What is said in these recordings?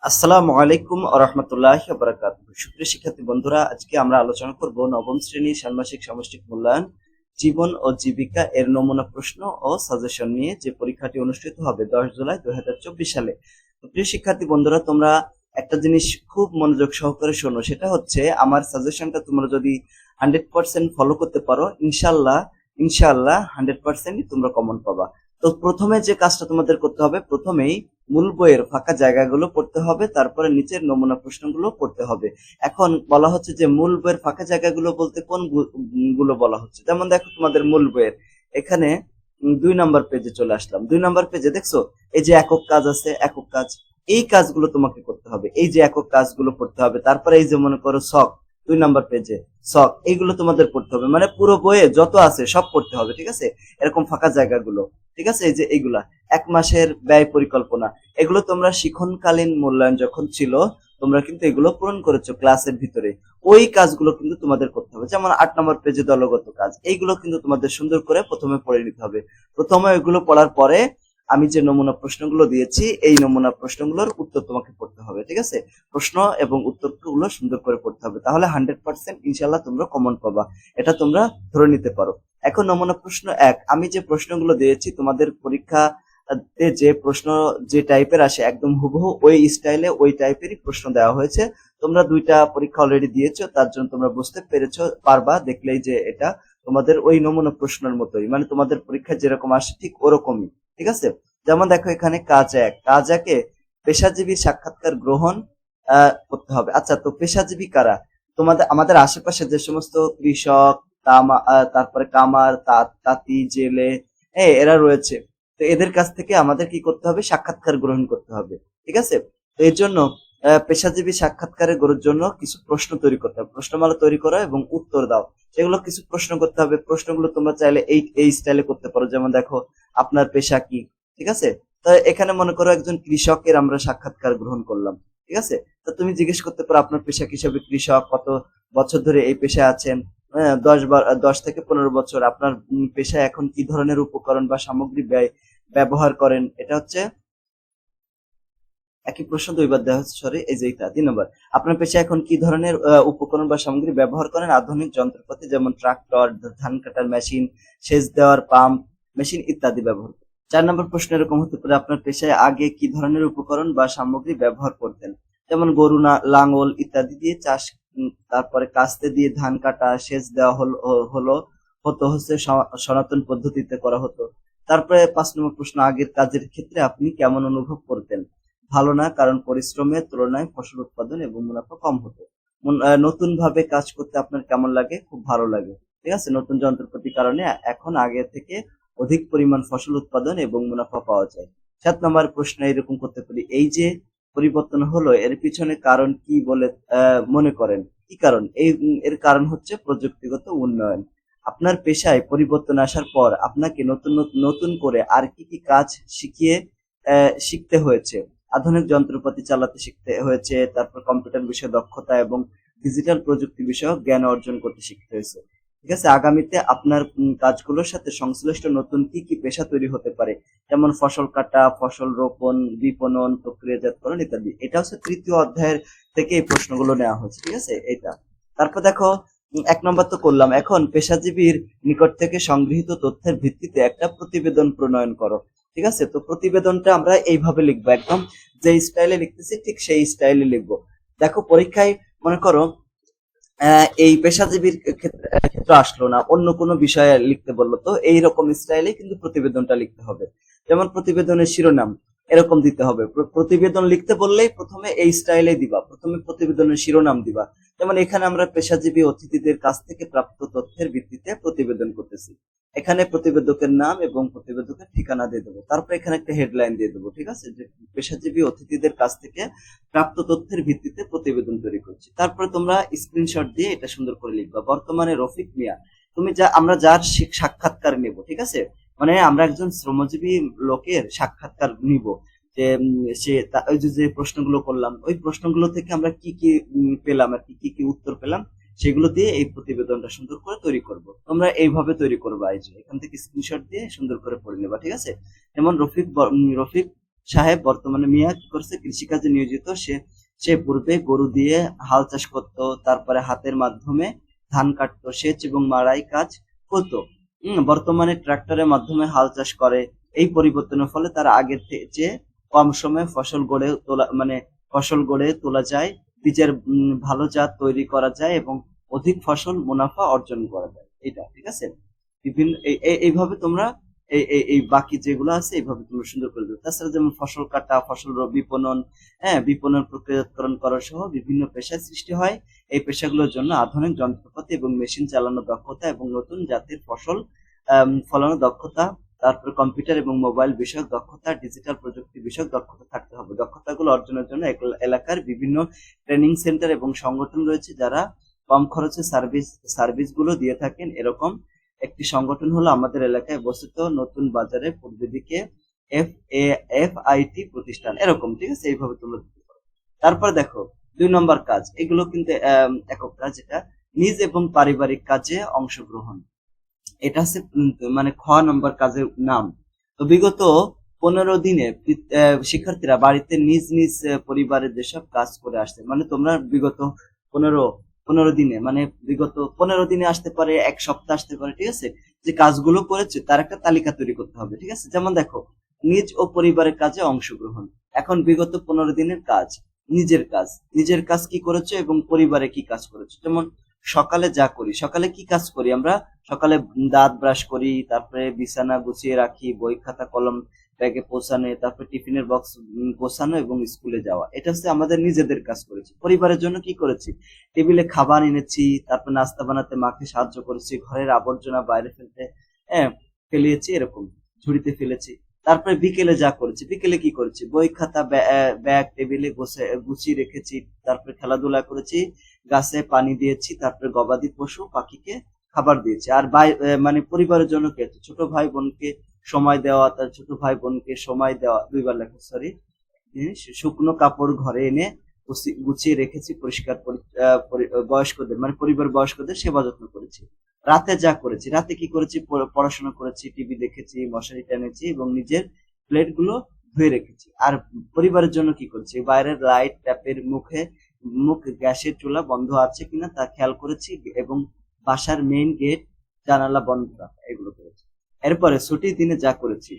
আসসালামু আলাইকুম ওয়া রাহমাতুল্লাহি ওয়া বারাকাতুহু। সুপ্রিয় শিক্ষার্থী বন্ধুরা, আজকে আমরা আলোচনা করব নবম শ্রেণীর ষান্মাসিক সামষ্টিক মূল্যায়ন জীবন ও জীবিকা এর নমুনা প্রশ্ন ও সাজেশন নিয়ে, যে পরীক্ষাটি অনুষ্ঠিত হবে 10 জুলাই 2024 সালে। তো প্রিয় শিক্ষার্থী বন্ধুরা, তোমরা একটা জিনিস খুব মনোযোগ সহকারে শোনো, সেটা হচ্ছে আমার সাজেশনটা তোমরা যদি 100% ফলো করতে পারো, ইনশাআল্লাহ ইনশাআল্লাহ 100%ই তোমরা কমন পাবা। তো প্রথমে যে কাজটা তোমাদের করতে হবে, প্রথমেই মূল বইয়ের ফাঁকা জায়গাগুলো পড়তে হবে, তারপরে নিচের নমুনা প্রশ্নগুলো পড়তে হবে। এখন বলা হচ্ছে যে মূল বইয়ের ফাঁকা জায়গাগুলো বলতে কোন গুলো বলা হচ্ছে, যেমন দেখো তোমাদের মূল বইয়ের এখানে 2 নম্বর পেজে চলে আসলাম। 2 নম্বর পেজে দেখছো এই যে একক কাজ আছে, একক কাজ, এই কাজগুলো তোমাকে করতে হবে, এই যে একক কাজগুলো পড়তে হবে। তারপরে এই যে মনে করো শখ, 2 নম্বর পেজে শখ, এইগুলো তোমাদের পড়তে হবে, মানে পুরো বইয়ে যত আছে সব পড়তে হবে, ঠিক আছে। এরকম ফাঁকা জায়গাগুলো, ঠিক আছে, এই যে এইগুলা 1 মাসের ব্যয় পরিকল্পনা, এগুলো তোমরা শিক্ষণকালীন মূল্যায়ন যখন ছিল তোমরা কিন্তু এগুলো পূরণ করেছো ক্লাসের ভিতরে, ওই কাজগুলো কিন্তু তোমাদের করতে হবে। যেমন 8 নম্বর পেজে দলগত কাজ, এইগুলো কিন্তু তোমাদের সুন্দর করে প্রথমে পড়ে নিতে হবে। প্রথমে এগুলো পড়ার পরে আমি যে নমুনা প্রশ্নগুলো দিয়েছি, এই নমুনা প্রশ্নগুলোর উত্তর তোমাকে পড়তে হবে, ঠিক আছে। প্রশ্ন এবং উত্তরগুলো সুন্দর করে পড়তে হবে, তাহলে 100% ইনশাল্লাহ তোমরা কমন পাবা, এটা তোমরা ধরে নিতে পারো। এখন নমুনা প্রশ্ন 1, আমি যে প্রশ্নগুলো দিয়েছি তোমাদের পরীক্ষা যে প্রশ্ন যে টাইপের আসে একদম হুবহু ওই স্টাইলে ওই টাইপেরই প্রশ্ন দেওয়া হয়েছে। তোমরা 2টা পরীক্ষা অলরেডি দিয়েছো, তার জন্য তোমরা বুঝতে পেরেছো পারবা দেখলেই যে এটা তোমাদের ওই নমুনা প্রশ্নের মতোই, মানে তোমাদের পরীক্ষা যেরকম আসে ঠিক ওরকমই, ঠিক আছে। যেমন দেখো এখানে কাজ একে পেশাজীবী সাক্ষাৎকার গ্রহণ করতে হবে। আচ্ছা, তো পেশাজীবী কারা? আমাদের আশেপাশে যে সমস্ত কৃষক, তারপরে কামার, তাঁতি, জেলে, এরা রয়েছে, তো এদের কাছ থেকে আমাদের কি করতে হবে? সাক্ষাৎকার গ্রহণ করতে হবে, ঠিক আছে। তো এর জন্য পেশাজীবী সাক্ষাৎকারের জন্য কিছু প্রশ্ন তৈরি করতে হবে, প্রশ্নমালা তৈরি করো এবং উত্তর দাও। সেগুলো কিছু প্রশ্ন করতে হবে, প্রশ্নগুলো তোমরা চাইলে এই স্টাইলে করতে পারো। যেমন দেখো, আপনার পেশা কি, ঠিক আছে। তো এখানে মনে করো একজন কৃষকের আমরা সাক্ষাৎকার গ্রহণ করলাম, ঠিক আছে। তো তুমি জিজ্ঞেস করতে পারো আপনার পেশা কি হিসাবে কৃষক, কত বছর ধরে এই পেশায় আছেন, 10 থেকে 15 বছর। আপনার পেশায় এখন কি ধরনের উপকরণ বা সামগ্রী ব্যবহার করেন, এটা হচ্ছে একই প্রশ্ন 2বার দেওয়া হচ্ছে, সরি, এই যে এটা 3 নম্বর। আপনার পেশায় এখন কি ধরনের উপকরণ বা সামগ্রী ব্যবহার করেন? আধুনিক যন্ত্রপাতি যেমন ট্রাক্টর, ধান কাটার মেশিন, সেচ দেওয়ার পাম্প মেশিন ইত্যাদি ব্যবহার করেন। 4 নম্বর প্রশ্ন এরকম হতে পারে, আপনার পেশায় আগে কি ধরনের উপকরণ বা সামগ্রী ব্যবহার করতেন? যেমন গরু, লাঙল ইত্যাদি দিয়ে চাষ, তারপরে কাস্তে দিয়ে ধান কাটা, সেচ দেওয়া হচ্ছে সনাতন পদ্ধতিতে করা হতো। তারপরে 5 নম্বর প্রশ্ন, আগের কাজের ক্ষেত্রে আপনি কেমন অনুভব করতেন? ভালো না, কারণ পরিশ্রমের তুলনায় ফসল উৎপাদন এবং মুনাফা কম হতো। নতুন ভাবে কাজ করতে আপনার কেমন লাগে? খুব ভালো লাগে, ঠিক আছে। নতুন যন্ত্রপাতির কারণে এখন আগে থেকে অধিক পরিমাণ ফসল উৎপাদন এবং মুনাফা পাওয়া যায়। 7 নম্বর প্রশ্ন এরকম করতে পারি, এই যে পরিবর্তন হলো এর পিছনে কারণ কি বলে মনে করেন? কি কারণ? এর কারণ হচ্ছে প্রযুক্তিগত উন্নয়ন। আপনার পেশায় পরিবর্তন আসার পর আপনাকে নতুন নতুন করে আর কি কি কাজ শিখতে হয়েছে? আধুনিক যন্ত্রপাতি চালাতে শিখতে হয়েছে, তারপর কম্পিউটার বিষয়ে দক্ষতা এবং ডিজিটাল প্রযুক্তি বিষয়ক জ্ঞান অর্জন করতে শিখতে হয়েছে, ঠিক আছে। আগামীতে আপনার কাজগুলোর সাথে সংশ্লিষ্ট নতুন কি কি পেশা তৈরি হতে পারে? যেমন ফসল কাটা, ফসল রোপণ, বিপণন, প্রক্রিয়াজাতকরণ ইত্যাদি। এটা হচ্ছে 3য় অধ্যায়ের থেকে এই প্রশ্নগুলো নেওয়া হচ্ছে, ঠিক আছে, এটা। তারপর দেখো, 1 নম্বর তো করলাম, এখন পেশাজীবীর নিকট থেকে সংগৃহীত তথ্যের ভিত্তিতে একটা প্রতিবেদন প্রণয়ন করো, ঠিক আছে। তো প্রতিবেদনটা আমরা এইভাবে লিখবো, একদম যে স্টাইলে লিখতেছি ঠিক সেই স্টাইলে লিখবো। দেখো পরীক্ষায় মনে করো এই পেশাজীবীর ক্ষেত্রে আসলো না, অন্য কোনো বিষয়ে লিখতে বললো, তো এইরকম স্টাইলে কিন্তু প্রতিবেদনটা লিখতে হবে। যেমন প্রতিবেদনের শিরোনাম এরকম দিতে হবে, প্রতিবেদন লিখতে বললেই প্রথমে এই স্টাইলে দিবা, প্রথমে প্রতিবেদনের শিরোনাম দিবা। যেমন এখানে আমরা পেশাজীবী অতিথিদের কাছ থেকে প্রাপ্ত তথ্যের ভিত্তিতে প্রতিবেদন করতেছি, এখানে প্রতিবেদকের নাম এবং প্রতিবেদকের ঠিকানা দিয়ে দেবো, তারপর এখানে একটা হেডলাইন দিয়ে দেবো, ঠিক আছে, যে পেশাজীবী অতিথিদের কাছ থেকে প্রাপ্ত তথ্যের ভিত্তিতে প্রতিবেদন তৈরি করছি। তারপরে তোমরা স্ক্রিনশট দিয়ে এটা সুন্দর করে লিখবা। বর্তমানে রফিক মিয়া, আমরা যার সাক্ষাৎকার নেব, ঠিক আছে, মানে আমরা একজন শ্রমজীবী লোকের সাক্ষাৎকার নিব, যে ওই যে প্রশ্নগুলো করলাম, ওই প্রশ্নগুলো থেকে আমরা কি কি পেলাম আর কি কি উত্তর পেলাম, সেগুলো দিয়ে এই প্রতিবেদনটা সুন্দর করে তৈরি করব। তোমরা এইভাবে তৈরি করবা, এই যে এখান থেকে স্ক্রিনশট দিয়ে সুন্দর করে পড়ে নেবা, ঠিক আছে। যেমন রফিক সাহেব বর্তমানে মিয়া কি করছে, কৃষিকাজে নিয়োজিত। সে পূর্বে গরু দিয়ে হাল চাষ করত, তারপরে হাতের মাধ্যমে ধান কাটতো, সেচ এবং মাড়াই কাজ হতো। বর্তমানে ট্রাক্টরের মাধ্যমে হাল চাষ করে। এই পরিবর্তনের ফলে তার আগের চেয়ে কম সময়ে ফসল গড়ে তোলা যায়, বীজের ভালো জাত তৈরি করা যায় এবং অধিক ফসল মুনাফা অর্জন করা যায়। এটা ঠিক আছে। বিভিন্ন এইভাবে তোমরা এই বাকি যেগুলো আছে এইভাবে তোমরা সুন্দর করে দেবে। তাছাড়া যেমন ফসল কাটা, ফসল বিপণন, বিপণন প্রক্রিয়াকরণ করা সহ বিভিন্ন পেশার সৃষ্টি হয়। এই পেশাগুলোর জন্য আধুনিক যন্ত্রপাতি এবং মেশিন চালানো দক্ষতা এবং নতুন জাতের ফসল ফলানো দক্ষতা, তারপর কম্পিউটার এবং মোবাইল বিষয়ক দক্ষতা, ডিজিটাল প্রযুক্তি বিষয়ক দক্ষতা থাকতে হবে। দক্ষতাগুলো অর্জনের জন্য এলাকার বিভিন্ন ট্রেনিং সেন্টার এবং সংগঠন রয়েছে যারা কম খরচে সার্ভিসগুলো দিয়ে থাকেন। এরকম একটি সংগঠন হলো আমাদের এলাকায় অবস্থিত নতুন বাজারের পূর্ব দিকে FAFIT প্রতিষ্ঠান। এরকম ঠিক আছে, এইভাবে তোমরা দিতে পারো। তারপর দেখো 2 নম্বর কাজ, এগুলো কিন্তু একক কাজ। এটা নিজ এবং পারিবারিক কাজে অংশগ্রহণ। এটা হচ্ছে মানে খ নম্বর কাজের নাম। তো বিগত 15 দিনে শিক্ষার্থীরা বাড়িতে নিজ নিজ পরিবারের যেসব কাজ করে আসছে, মানে তোমরা বিগত 15 দিনে, মানে বিগত 15 দিনে আসতে পারে, এক সপ্তাহ আসতে পারে, ঠিক আছে, যে কাজগুলো করেছে তার একটা তালিকা তৈরি করতে হবে। ঠিক আছে, যেমন দেখো নিজ ও পরিবারের কাজে অংশগ্রহণ। এখন বিগত 15 দিনের কাজ, নিজের কাজ কি করেছো এবং পরিবারে কি কাজ করেছো। যেমন সকালে যা করি, সকালে কি কাজ করি আমরা, সকালে দাঁত ব্রাশ করি, তারপরে বিছানা গুছিয়ে রাখি, বই খাতা কলম ব্যাগে পৌঁছানো, তারপরে টিফিনের বক্স পৌঁছানো এবং স্কুলে যাওয়া। এটা হচ্ছে আমাদের নিজেদের কাজ করেছি। পরিবারের জন্য কি করেছি, টেবিলে খাবার এনেছি, তারপর নাস্তা বানাতে মাকে সাহায্য করেছি, ঘরের আবর্জনা বাইরে ফেলিয়েছি, এরকম ঝুড়িতে ফেলেছি। তারপরে বিকেলে যা করেছি, বিকেলে কি করেছি, বই খাতা ব্যাগ টেবিলে গুছিয়ে রেখেছি, তারপরে খেলাধুলা করেছি, গাছে পানি দিয়েছি, তারপরে গবাদি পশু পাখিকে খাবার দিয়েছি। আর মানে পরিবারের জন্য কি, ছোট ভাই বোনকে সময় দেওয়া, তার ছোট ভাই বোনকে সময় দেওয়া, দুইবার লেখা সরি, শুকনো কাপড় ঘরে এনে গুছিয়ে রেখেছি, পরিষ্কার বয়স্কদের মানে পরিবার বয়স্কদের সেবা যত্ন করেছি। রাতে যা করেছি, রাতে কি করেছি, পড়াশোনা করেছি, টিভি দেখেছি, মশারি টেনেছি এবং নিজের প্লেট গুলো ধুয়ে রেখেছি। আর পরিবারের জন্য কি করেছি, বাইরের লাইট ট্যাপের মুখ গ্যাসের চুলা বন্ধ আছে কিনা তা খেয়াল করেছি এবং বাসার মেইন গেট জানালা বন্ধ রাখা, এগুলো করেছি। এরপরে ছুটির দিনে যা করেছি,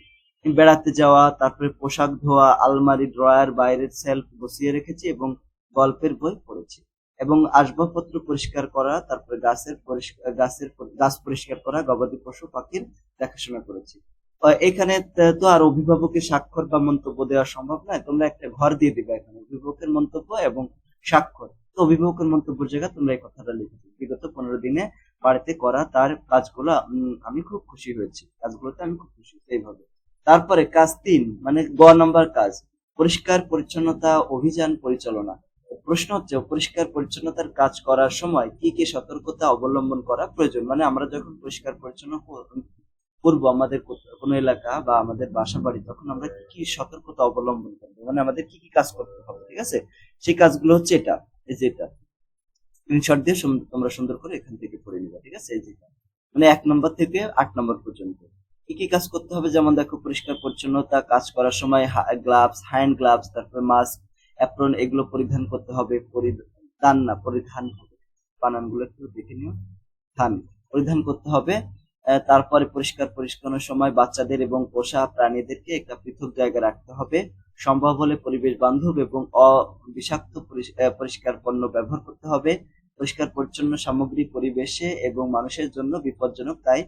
বেড়াতে যাওয়া, তারপরে পোশাক ধোয়া, আলমারি ড্রয়ার বাইরের সেলফ বসিয়ে রেখেছি এবং গল্পের বই পড়েছি এবং আসবাবপত্র পরিষ্কার করা, তারপরে গাছ পরিষ্কার করা, গবাদি পশু পাখির দেখাশোনা করেছি। এখানে তো আর অভিভাবকের স্বাক্ষর বা মন্তব্য দেওয়া সম্ভব নয়, তোমরা একটা ঘর দিয়ে দিবে এখানে অভিভাবকের মন্তব্য এবং স্বাক্ষর। তো অভিভাবকের মন্তব্যের জায়গায় তোমরা এই কথাটা লিখেছো, বিগত 15 দিনে বাড়িতে করা তার কাজগুলো আমি খুব খুশি হয়েছি, কাজগুলোতে আমি খুব খুশি, এইভাবে। তারপরে কাজ 3, মানে গ নম্বর কাজ, পরিষ্কার পরিচ্ছন্নতা অভিযান পরিচালনা। প্রশ্ন হচ্ছে পরিষ্কার পরিচ্ছন্নতার কাজ করার সময় কি কি সতর্কতা অবলম্বন করা প্রয়োজন। মানে আমরা যখন পরিষ্কার পরিচ্ছন্ন করবো আমাদের কোনো এলাকা বা আমাদের বাসা বাড়ি, তখন আমরা কি কি সতর্কতা অবলম্বন করবো, মানে আমাদের কি কি কাজ করতে হবে। ঠিক আছে, সেই কাজগুলো হচ্ছে এটা, এই যেটা স্ক্রিনশট দিয়ে তোমরা সুন্দর করে এখান থেকে পড়ে নিবা। ঠিক আছে, এই যেটা মানে 1 নম্বর থেকে 8 নম্বর পর্যন্ত কি কি কাজ করতে হবে। যেমন দেখো পরিষ্কার পরিচ্ছন্নতা কাজ করার সময় গ্লাভস, হ্যান্ড গ্লাভস, তারপরে মাস্ক, অ্যাপ্রন এগুলো পরিধান করতে হবে। পরিধান হবে, বানানগুলো একটু দেখে নিও, পরিধান করতে হবে। তারপরে পরিষ্কার পরিচ্ছন্নের সময় বাচ্চাদের এবং পোষা প্রাণীদেরকে একটা পৃথক জায়গায় রাখতে হবে। সম্ভব হলে পরিবেশ বান্ধব এবং বিষাক্ত পরিষ্কার পণ্য ব্যবহার করতে হবে। পরিষ্কার পরিচ্ছন্ন সামগ্রী পরিবেশে এবং মানুষের জন্য বিপজ্জনক, তাই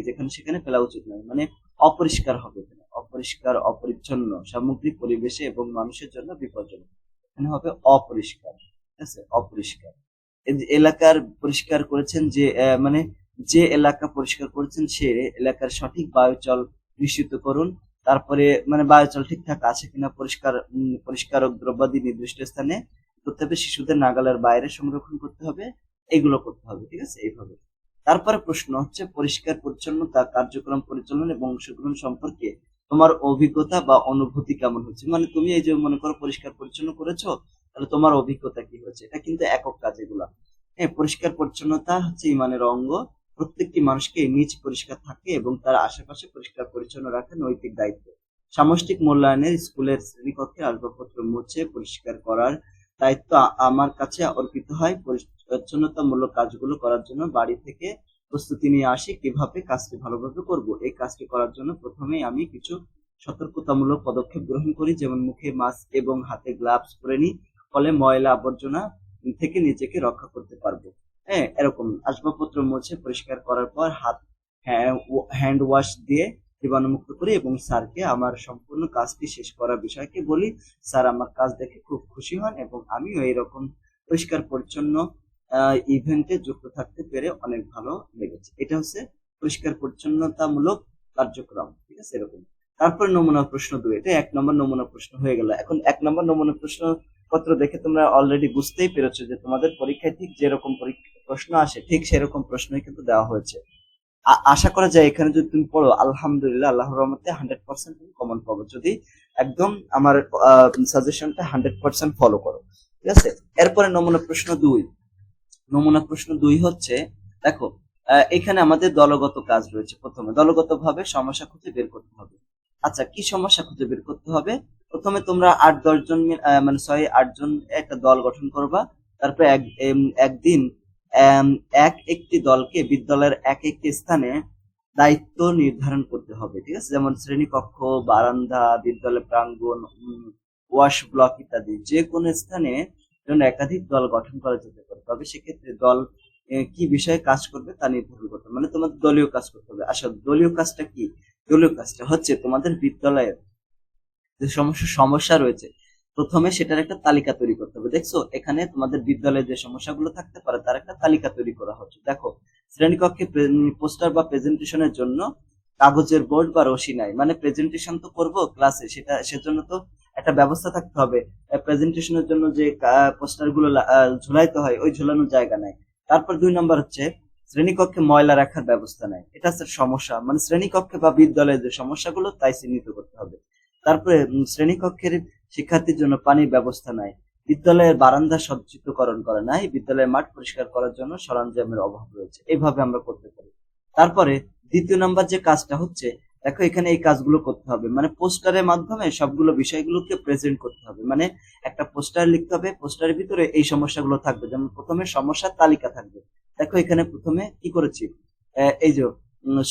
যেখানে সেখানে ফেলা উচিত নয়। মানে অপরিষ্কার হবে, অপরিষ্কার অপরিচ্ছন্ন সামগ্রী পরিবেশে এবং মানুষের জন্য বিপজ্জনক, এখানে হবে অপরিষ্কার। ঠিক আছে, অপরিষ্কার। এলাকার পরিষ্কার করেছেন মানে যে এলাকা পরিষ্কার করেছেন সে এলাকার সঠিক বায়ুচল নিশ্চিত করুন। তারপরে মানে বায়ুচল ঠিকঠাক আছে কিনা, পরিষ্কারক দ্রব্যাদি নির্দিষ্ট স্থানে করতে হবে, শিশুদের নাগালের বাইরে সংরক্ষণ করতে হবে, এগুলো করতে হবে। ঠিক আছে, এইভাবে। তারপরে প্রশ্ন হচ্ছে পরিষ্কার পরিচ্ছন্নতা কার্যক্রম পরিচালনা এবং অংশগ্রহণ সম্পর্কে তোমার অভিজ্ঞতা বা অনুভূতি কেমন হচ্ছে। মানে তুমি এই যে মনে করো পরিষ্কার পরিচ্ছন্ন করেছো, তাহলে তোমার অভিজ্ঞতা কি হচ্ছে। এটা কিন্তু একক কাজ এগুলা। পরিষ্কার পরিচ্ছন্নতা হচ্ছে ইমানের অঙ্গ। প্রত্যেকটি মানুষকে নিজ পরিষ্কার থাকে এবং তার আশেপাশে পরিষ্কার পরিচ্ছন্ন রাখা নৈতিক দায়িত্ব। সামষ্টিক মূল্যায়নের স্কুলের শ্রেণীকক্ষে আসবাবপত্র মুছে পরিষ্কার করার দায়িত্ব আমার কাছে অর্পিত হয়। পরিচ্ছন্নতামূলক কাজগুলো করার জন্য বাড়ি থেকে প্রস্তুতি নিয়ে আসি কিভাবে কাজটি ভালোভাবে করব। এই কাজটি করার জন্য প্রথমেই আমি কিছু সতর্কতামূলক পদক্ষেপ গ্রহণ করি, যেমন মুখে মাস্ক এবং হাতে গ্লাভস পরে নিই, ফলে ময়লা আবর্জনা থেকে নিজেকে রক্ষা করতে পারবো। হ্যাঁ, এরকম আসবাবপত্র মুছে পরিষ্কার করার পর হাত হ্যান্ড ওয়াশ দিয়ে জীবাণুমুক্ত করি এবং স্যারকে আমার সম্পূর্ণ কাজটি শেষ করার বিষয়কে বলি। স্যার আমার কাজ দেখে খুব খুশি হন এবং আমিও এইরকম পরিষ্কার পরিচ্ছন্ন ইভেন্টে যুক্ত থাকতে পেরে অনেক ভালো লেগেছে। এটা হচ্ছে পরিষ্কার পরিচ্ছন্নতামূলক কার্যক্রম, ঠিক আছে। এরকম তারপর নমুনা প্রশ্ন 2, এটা 1 নম্বর নমুনা প্রশ্ন হয়ে গেল। এখন 1 নম্বর নমুনা প্রশ্ন পত্র দেখে তোমরা অলরেডি বুঝতেই পেরেছো যে তোমাদের পরীক্ষায় ঠিক যেরকম প্রশ্ন আসে ঠিক সেরকম প্রশ্নই কিন্তু দেওয়া হয়েছে। আশা করা যায় এখানে যদি তুমি পড়ো, আলহামদুলিল্লাহ আল্লাহর রহমতে 100% তুমি কমন পাবো, যদি একদম আমার সাজেশনটা 100% ফলো করো, ঠিক আছে। এরপরে নমুনা প্রশ্ন 2। নমুনা প্রশ্ন 2 হচ্ছে, দেখো এখানে আমাদের দলগত কাজ রয়েছে। প্রথমে দলগত ভাবে সমস্যা খুঁজে বের করতে হবে। আচ্ছা, কি সমস্যা খুঁজে বের করতে হবে? প্রথমে তোমরা 8-10 জন মানে 6-8 জন একটা দল গঠন করবা। তারপরে একদিন একটি দলকে বিদ্যালয়ের এক একটি স্থানে দায়িত্ব নির্ধারণ করতে হবে, ঠিক আছে। যেমন শ্রেণীকক্ষ, বারান্দা, বিদ্যালয় প্রাঙ্গণ, ওয়াশ ব্লক ইত্যাদি যে কোনো স্থানে জন্য একাধিক দল গঠন করা যেতে পারে। তবে সেক্ষেত্রে দল কি বিষয়ে কাজ করবে তা নির্ধারণ করতে হবে, মানে তোমাদের দলীয় কাজ করতে হবে। আসলে দলীয় কাজটা কি? দলীয় কাজটা হচ্ছে তোমাদের বিদ্যালয়ের যে সমস্যা রয়েছে প্রথমে সেটার একটা তালিকা তৈরি করতে হবে। দেখছো এখানে তোমাদের বিদ্যালয়ে যে সমস্যাগুলো থাকতে পারে তার একটা তালিকা তৈরি করা হচ্ছে। দেখো, শ্রেণীকক্ষে পোস্টার বা প্রেজেন্টেশনের জন্য কাগজের বোর্ড বা রশি নাই, মানে প্রেজেন্টেশন তো করব ক্লাসে, সেজন্য তো একটা ব্যবস্থা থাকতে হবে। প্রেজেন্টেশনের জন্য যে পোস্টার গুলো ঝুলাইতে হয় ওই ঝুলানোর জায়গা নাই। তারপর 2 নম্বর হচ্ছে শ্রেণীকক্ষে ময়লা রাখার ব্যবস্থা নাই। এটা হচ্ছে সমস্যা, মানে শ্রেণীকক্ষে বা বিদ্যালয়ে যে সমস্যাগুলো তাই চিহ্নিত করতে হবে। তারপরে শ্রেণীকক্ষের শিক্ষার্থীর জন্য পানির ব্যবস্থা নাই, বিদ্যালয়ের বারান্দা সজ্জিতকরণ করা নাই, বিদ্যালয়ের মাঠ পরিষ্কার করার জন্য সরঞ্জামের অভাব রয়েছে। এইভাবে আমরা করতে পারি। তারপরে 2 নম্বর যে কাজটা হচ্ছে, দেখো এখানে এই কাজগুলো করতে হবে, মানে পোস্টারের মাধ্যমে সবগুলো বিষয়গুলোকে প্রেজেন্ট করতে হবে। মানে একটা পোস্টার লিখতে হবে, পোস্টারের ভিতরে এই সমস্যাগুলো থাকবে। যেমন প্রথমে সমস্যার তালিকা থাকবে। দেখো এখানে প্রথমে কি করেছি, এই যে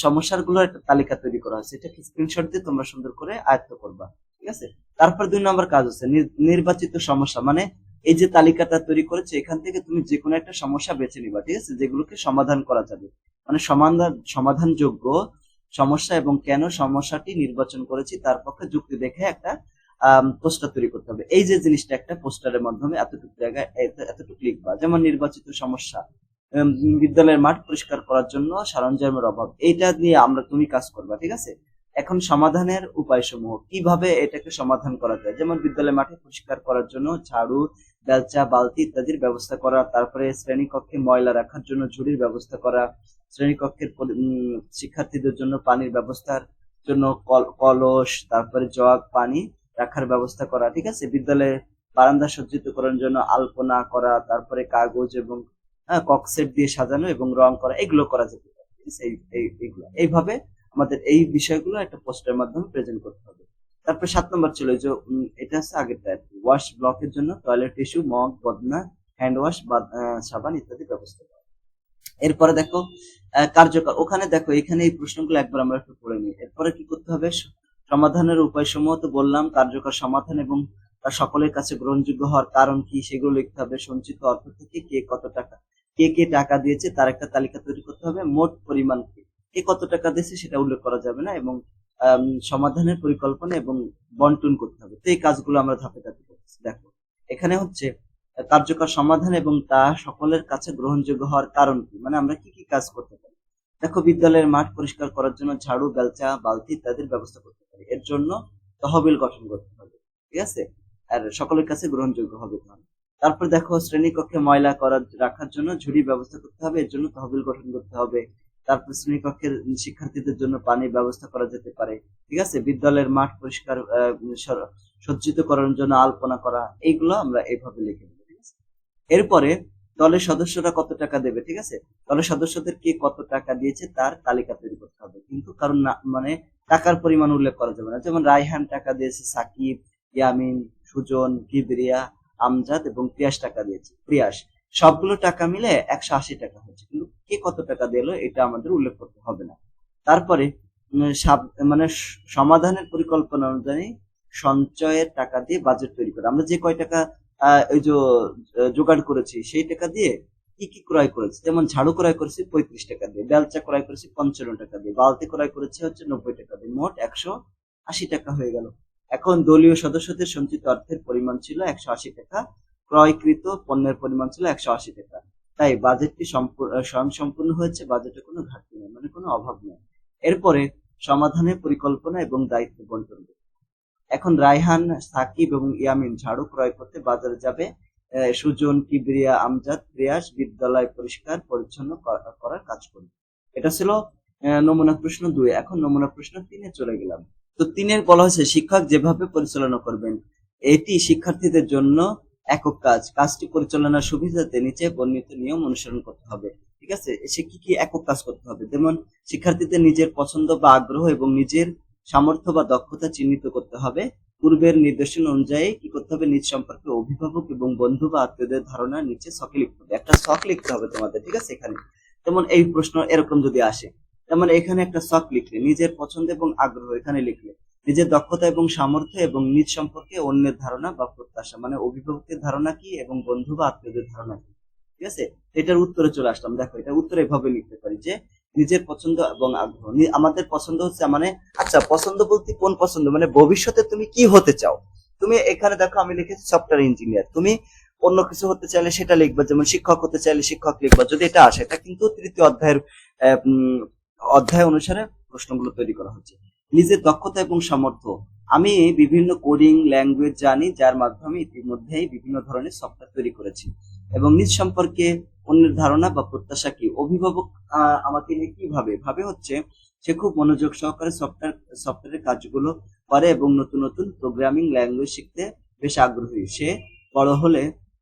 সমস্যাগুলোর একটা তালিকা তৈরি করা হয়েছে, এটাকে স্ক্রিনশট দিয়ে তোমরা সুন্দর করে আয়ত্ত করবা, ঠিক আছে। তারপর 2 নম্বর কাজ হচ্ছে নির্বাচিত সমস্যা, মানে এই যে তালিকাটা তৈরি করেছে এখান থেকে তুমি যে কোনো একটা সমস্যা বেছে নিবা, ঠিক আছে, যেগুলোকে সমাধান করা যাবে। মানে সমাধানযোগ্য সমস্যা এবং কেন সমস্যাটি নির্বাচন করেছি তার পক্ষে যুক্তি দেখে একটা পোস্টার তৈরি করতে হবে। এই যে জিনিসটা একটা পোস্টারের মাধ্যমে এতটুকু জায়গায় এতটুকু লিখবা। যেমন নির্বাচিত সমস্যা, বিদ্যালয়ের মাঠ পরিষ্কার করার জন্য সরঞ্জামের অভাব, এইটা দিয়ে তুমি কাজ করবা, ঠিক আছে। এখন সমাধানের উপায়সমূহ, কিভাবে এটাকে সমাধান করা যায়। যেমন বিদ্যালয় মাঠে পরিষ্কার করার জন্য ঝাড়ু, বেলচা, বালতি ইত্যাদির ব্যবস্থা করা। তারপরে শ্রেণীকক্ষে ময়লা রাখার জন্য ঝুড়ির ব্যবস্থা করা। শ্রেণীকক্ষের শিক্ষার্থীদের জন্য পানির ব্যবস্থার জন্য কলস, তারপরে জগ পানি রাখার ব্যবস্থা করা, ঠিক আছে। বিদ্যালয়ে বারান্দা সজ্জিত করার জন্য আলপনা করা, তারপরে কাগজ এবং ককসেট দিয়ে সাজানো এবং রং করা, এগুলো করা যেতে পারে। এইগুলো এইভাবে আমাদের এই বিষয়গুলো একটা পোস্টারের মাধ্যমে প্রেজেন্ট করতে হবে। তারপর 7 নম্বর ছিল যে এটা হচ্ছে আগেরটা, ওয়াশ ব্লকের জন্য টয়লেট টিস্যু, মগ, বদনা, হ্যান্ড ওয়াশ বা সাবান ইত্যাদি ব্যবস্থা করা। এরপরে দেখো কার্যকর, ওখানে দেখো এখানে এই প্রশ্নগুলো একবার আমরা একটু পড়ে নিই। এরপরে কি করতে হবে, সমাধানের উপায় সমূহ তো বললাম, কার্যকর সমাধান এবং তা সকলের কাছে গ্রহণযোগ্য হওয়ার কারণ কি সেগুলো লিখতে হবে। সঞ্চিত অর্থ থেকে কে কে টাকা দিয়েছে তার একটা তালিকা তৈরি করতে হবে। মোট পরিমাণ কে কত টাকা দিয়েছে সেটা উল্লেখ করা যাবে না, এবং সমাধানের পরিকল্পনা এবং বন্টন করতে হবে। তো এই কাজগুলো আমরা ধাপে ধাপে করতেছি। দেখো এখানে হচ্ছে কার্যকর সমাধান এবং তা সকলের কাছে গ্রহণযোগ্য হওয়ার কারণ কি, মানে আমরা কি কি কাজ করতে পারি। দেখো বিদ্যালয়ের মাঠ পরিষ্কার করার জন্য ঝাড়ু, বেলচা, বালতি ইত্যাদির ব্যবস্থা করতে পারি। এর জন্য তহবিল গঠন করতে হবে, ঠিক আছে, আর সকলের কাছে গ্রহণযোগ্য হবে। তারপর দেখো শ্রেণীকক্ষে ময়লা রাখার জন্য ঝুড়ি ব্যবস্থা করতে হবে, এর জন্য তহবিল গঠন করতে হবে। তারপর শ্রেণীকক্ষের শিক্ষার্থীদের জন্য পানির ব্যবস্থা করা যেতে পারে, ঠিক আছে। বিদ্যালয়ের মাঠ পরিষ্কার সজ্জিত করার জন্য আলপনা করা, এইগুলো আমরা এইভাবে লিখে দেবো, ঠিক আছে। এরপরে দলের সদস্যরা কত টাকা দেবে, ঠিক আছে, দলের সদস্যদের কে কত টাকা দিয়েছে তার তালিকা তৈরি করতে হবে। কিন্তু কারণ না, মানে টাকার পরিমাণ উল্লেখ করা যাবে না। যেমন রায়হান টাকা দিয়েছে, সাকিব, ইয়ামিন, সুজন, কিবরিয়া, আমজাদ এবং প্রিয়াস টাকা দিয়েছে। প্রিয়াস সবগুলো টাকা মিলে 180 টাকা হচ্ছে, কিন্তু কে কত টাকা দিল এটা আমাদের উল্লেখ করতে হবে না। তারপরে মানে সমাধানের পরিকল্পনা অনুযায়ী সঞ্চয়ের টাকা দিয়ে বাজেট তৈরি করে। আমরা যে কয় টাকা ওই যে জোগাড় করেছি সেই টাকা দিয়ে কি কি ক্রয় করেছি, যেমন ঝাড়ু ক্রয় করেছি 35 টাকা দিয়ে, বেলচা ক্রয় করেছি 55 টাকা দিয়ে, বালতি ক্রয় করেছি হচ্ছে 90 টাকা দিয়ে, মোট 180 টাকা হয়ে গেল। এখন দলীয় সদস্যদের সঞ্চিত অর্থের পরিমাণ ছিল 180 টাকা, ক্রয়কৃত পণ্যের পরিমাণ ছিল 180 টাকা। তাই বাজেটটি স্বয়ংসম্পূর্ণ হয়েছে, বাজেটে কোনো ঘাটতি নেই, মানে কোনো অভাব নেই। এরপরে সমাধানের পরিকল্পনা এবং দায়িত্ব বন্টন। এখন রায়হান, সাকিব এবং ইয়ামিন ঝাড়ু ক্রয় করতে বাজারে যাবে। সুজন, কিবরিয়া, আমজাদ, প্রিয়াস বিদ্যালয় পরিষ্কার পরিচ্ছন্ন করার কাজ করবে। এটা ছিল নমুনা প্রশ্ন 2। এখন নমুনা প্রশ্ন 3-এ চলে গেলাম। তো 3-এর বলা হয়েছে শিক্ষক যেভাবে পরিচালনা করবেন এটি শিক্ষার্থীদের জন্য একক কাজ। কাজটি পরিচালনার সুবিধাতে নিচে বর্ণিত নিয়ম অনুসরণ করতে হবে। ঠিক আছে, সে কি কি একক কাজ করতে হবে? যেমন শিক্ষার্থীদের নিজের পছন্দ বা আগ্রহ এবং নিজের সামর্থ্য বা দক্ষতা চিহ্নিত করতে হবে। পূর্বের নির্দেশনা অনুযায়ী কি করতে হবে? নিজ সম্পর্কে অভিভাবক এবং বন্ধু বা আত্মীয়দের ধারণা নিচে ছকে লিখতে হবে। একটা ছক লিখতে হবে তোমাদের, ঠিক আছে? এখানে যেমন এই প্রশ্ন এরকম যদি আসে, যেমন এখানে একটা ছক লিখলে নিজের পছন্দ এবং আগ্রহ এখানে লিখলে, নিজের দক্ষতা এবং সামর্থ্য এবং নিজ সম্পর্কে অন্যের ধারণা বা প্রত্যাশা, মানে অভিভাবকের ধারণা কি এবং বন্ধু বা আত্মীয়দের ধারণা কি। ঠিক আছে, এটার উত্তরে চলে আসলাম। দেখো, এটার উত্তরে এভাবে লিখতে পারি যে নিজের পছন্দ এবং আগ্রহ। আমাদের পছন্দ হচ্ছে মানে, আচ্ছা পছন্দ বলতে কোন পছন্দ, মানে ভবিষ্যতে তুমি কি হতে চাও। তুমি এখানে দেখো আমি লিখেছি সফটওয়্যার ইঞ্জিনিয়ার, তুমি অন্য কিছু হতে চাইলে সেটা লিখবা, যেমন শিক্ষক হতে চাইলে শিক্ষক লিখবা, যদি এটা আসে। এটা কিন্তু তৃতীয় অধ্যায় অনুসারে প্রশ্নগুলো তৈরি করা হচ্ছে। নিজের দক্ষতা এবং সামর্থ্য, আমি বিভিন্ন কোডিং ল্যাঙ্গুয়েজ জানি, যার মাধ্যমে ইতিমধ্যেই বিভিন্ন ধরনের সফটওয়্যার তৈরি করেছি। এবং নিজ সম্পর্কে অন্যের ধারণা বা প্রত্যাশা কি, অভিভাবক আমাকে নিয়ে কি ভাবে হচ্ছে সে খুব মনোযোগ সহকারে সফটওয়্যারের কাজগুলো করে এবং নতুন নতুন প্রোগ্রামিং ল্যাঙ্গুয়েজ শিখতে বেশ আগ্রহী। সে বড়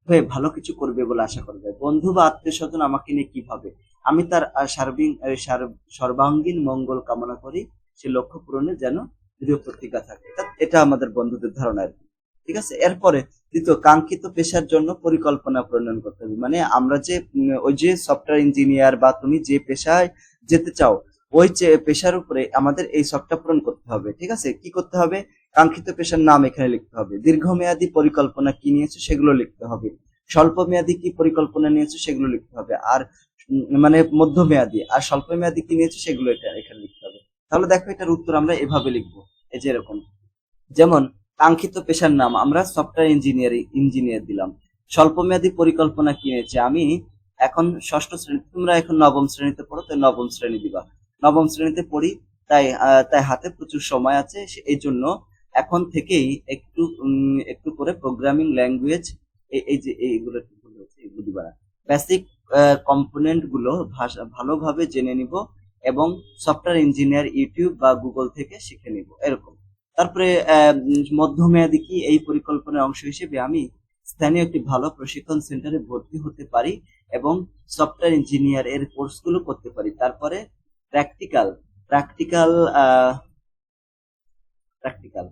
হয়ে ভালো কিছু করবে বলে আশা করা যায়। বন্ধু বা আত্মীয় স্বজন আমাকে নিয়ে কি ভাবে, আমি তার সর্বাঙ্গীন মঙ্গল কামনা করি, সে লক্ষ্য পূরণে যেন দৃঢ় প্রতিজ্ঞা থাকে। এটা আমাদের বন্ধুদের ধারণা আর কি। ঠিক আছে, এরপরে দ্বিতীয়, কাঙ্ক্ষিত পেশার জন্য পরিকল্পনা প্রণয়ন করতে হবে। মানে আমরা যে ওই যে সফটওয়্যার ইঞ্জিনিয়ার বা তুমি যে পেশায় যেতে চাও ওই পেশার উপরে আমাদের এই শখটা পূরণ করতে হবে। ঠিক আছে, কি করতে হবে? কাঙ্ক্ষিত পেশার নাম এখানে লিখতে হবে। দীর্ঘমেয়াদী পরিকল্পনা কি নিয়েছো সেগুলো লিখতে হবে। স্বল্প মেয়াদী কি পরিকল্পনা নিয়েছো সেগুলো লিখতে হবে। আর মানে মধ্যমেয়াদী আর স্বল্প মেয়াদী কি নিয়েছো সেগুলো এখানে লিখতে হবে। তাহলে দেখো, এটার উত্তর আমরা এভাবে লিখবো, এই যে এরকম। যেমন কাঙ্ক্ষিত পেশার নাম আমরা সফটওয়্যার ইঞ্জিনিয়ার দিলাম। স্বল্পমেয়াদী পরিকল্পনা কি নিয়েছে, আমি এখন ষষ্ঠ শ্রেণী, তোমরা এখন নবম শ্রেণীতে পড়ো, তাই নবম শ্রেণী দিবা। নবম শ্রেণীতে পড়ি, তাই হাতে প্রচুর সময় আছে, এই জন্য এখন থেকেই একটু করে প্রোগ্রামিং ল্যাঙ্গুয়েজ, এই যে এইগুলো দিবা না, বেসিক কম্পোনেন্ট গুলো ভালোভাবে জেনে নিব এবং সফটওয়্যার ইঞ্জিনিয়ার ইউটিউব বা গুগল থেকে শিখে নিব, এরকম। তারপরে মধ্যমেয়াদী কি, এই পরিকল্পনার অংশ হিসেবে আমি স্থানীয় একটি ভালো প্রশিক্ষণ সেন্টারে ভর্তি হতে পারি এবং সফটওয়্যার ইঞ্জিনিয়ার এর কোর্সগুলো করতে পারি। তারপরে প্র্যাকটিক্যাল প্র্যাকটিক্যাল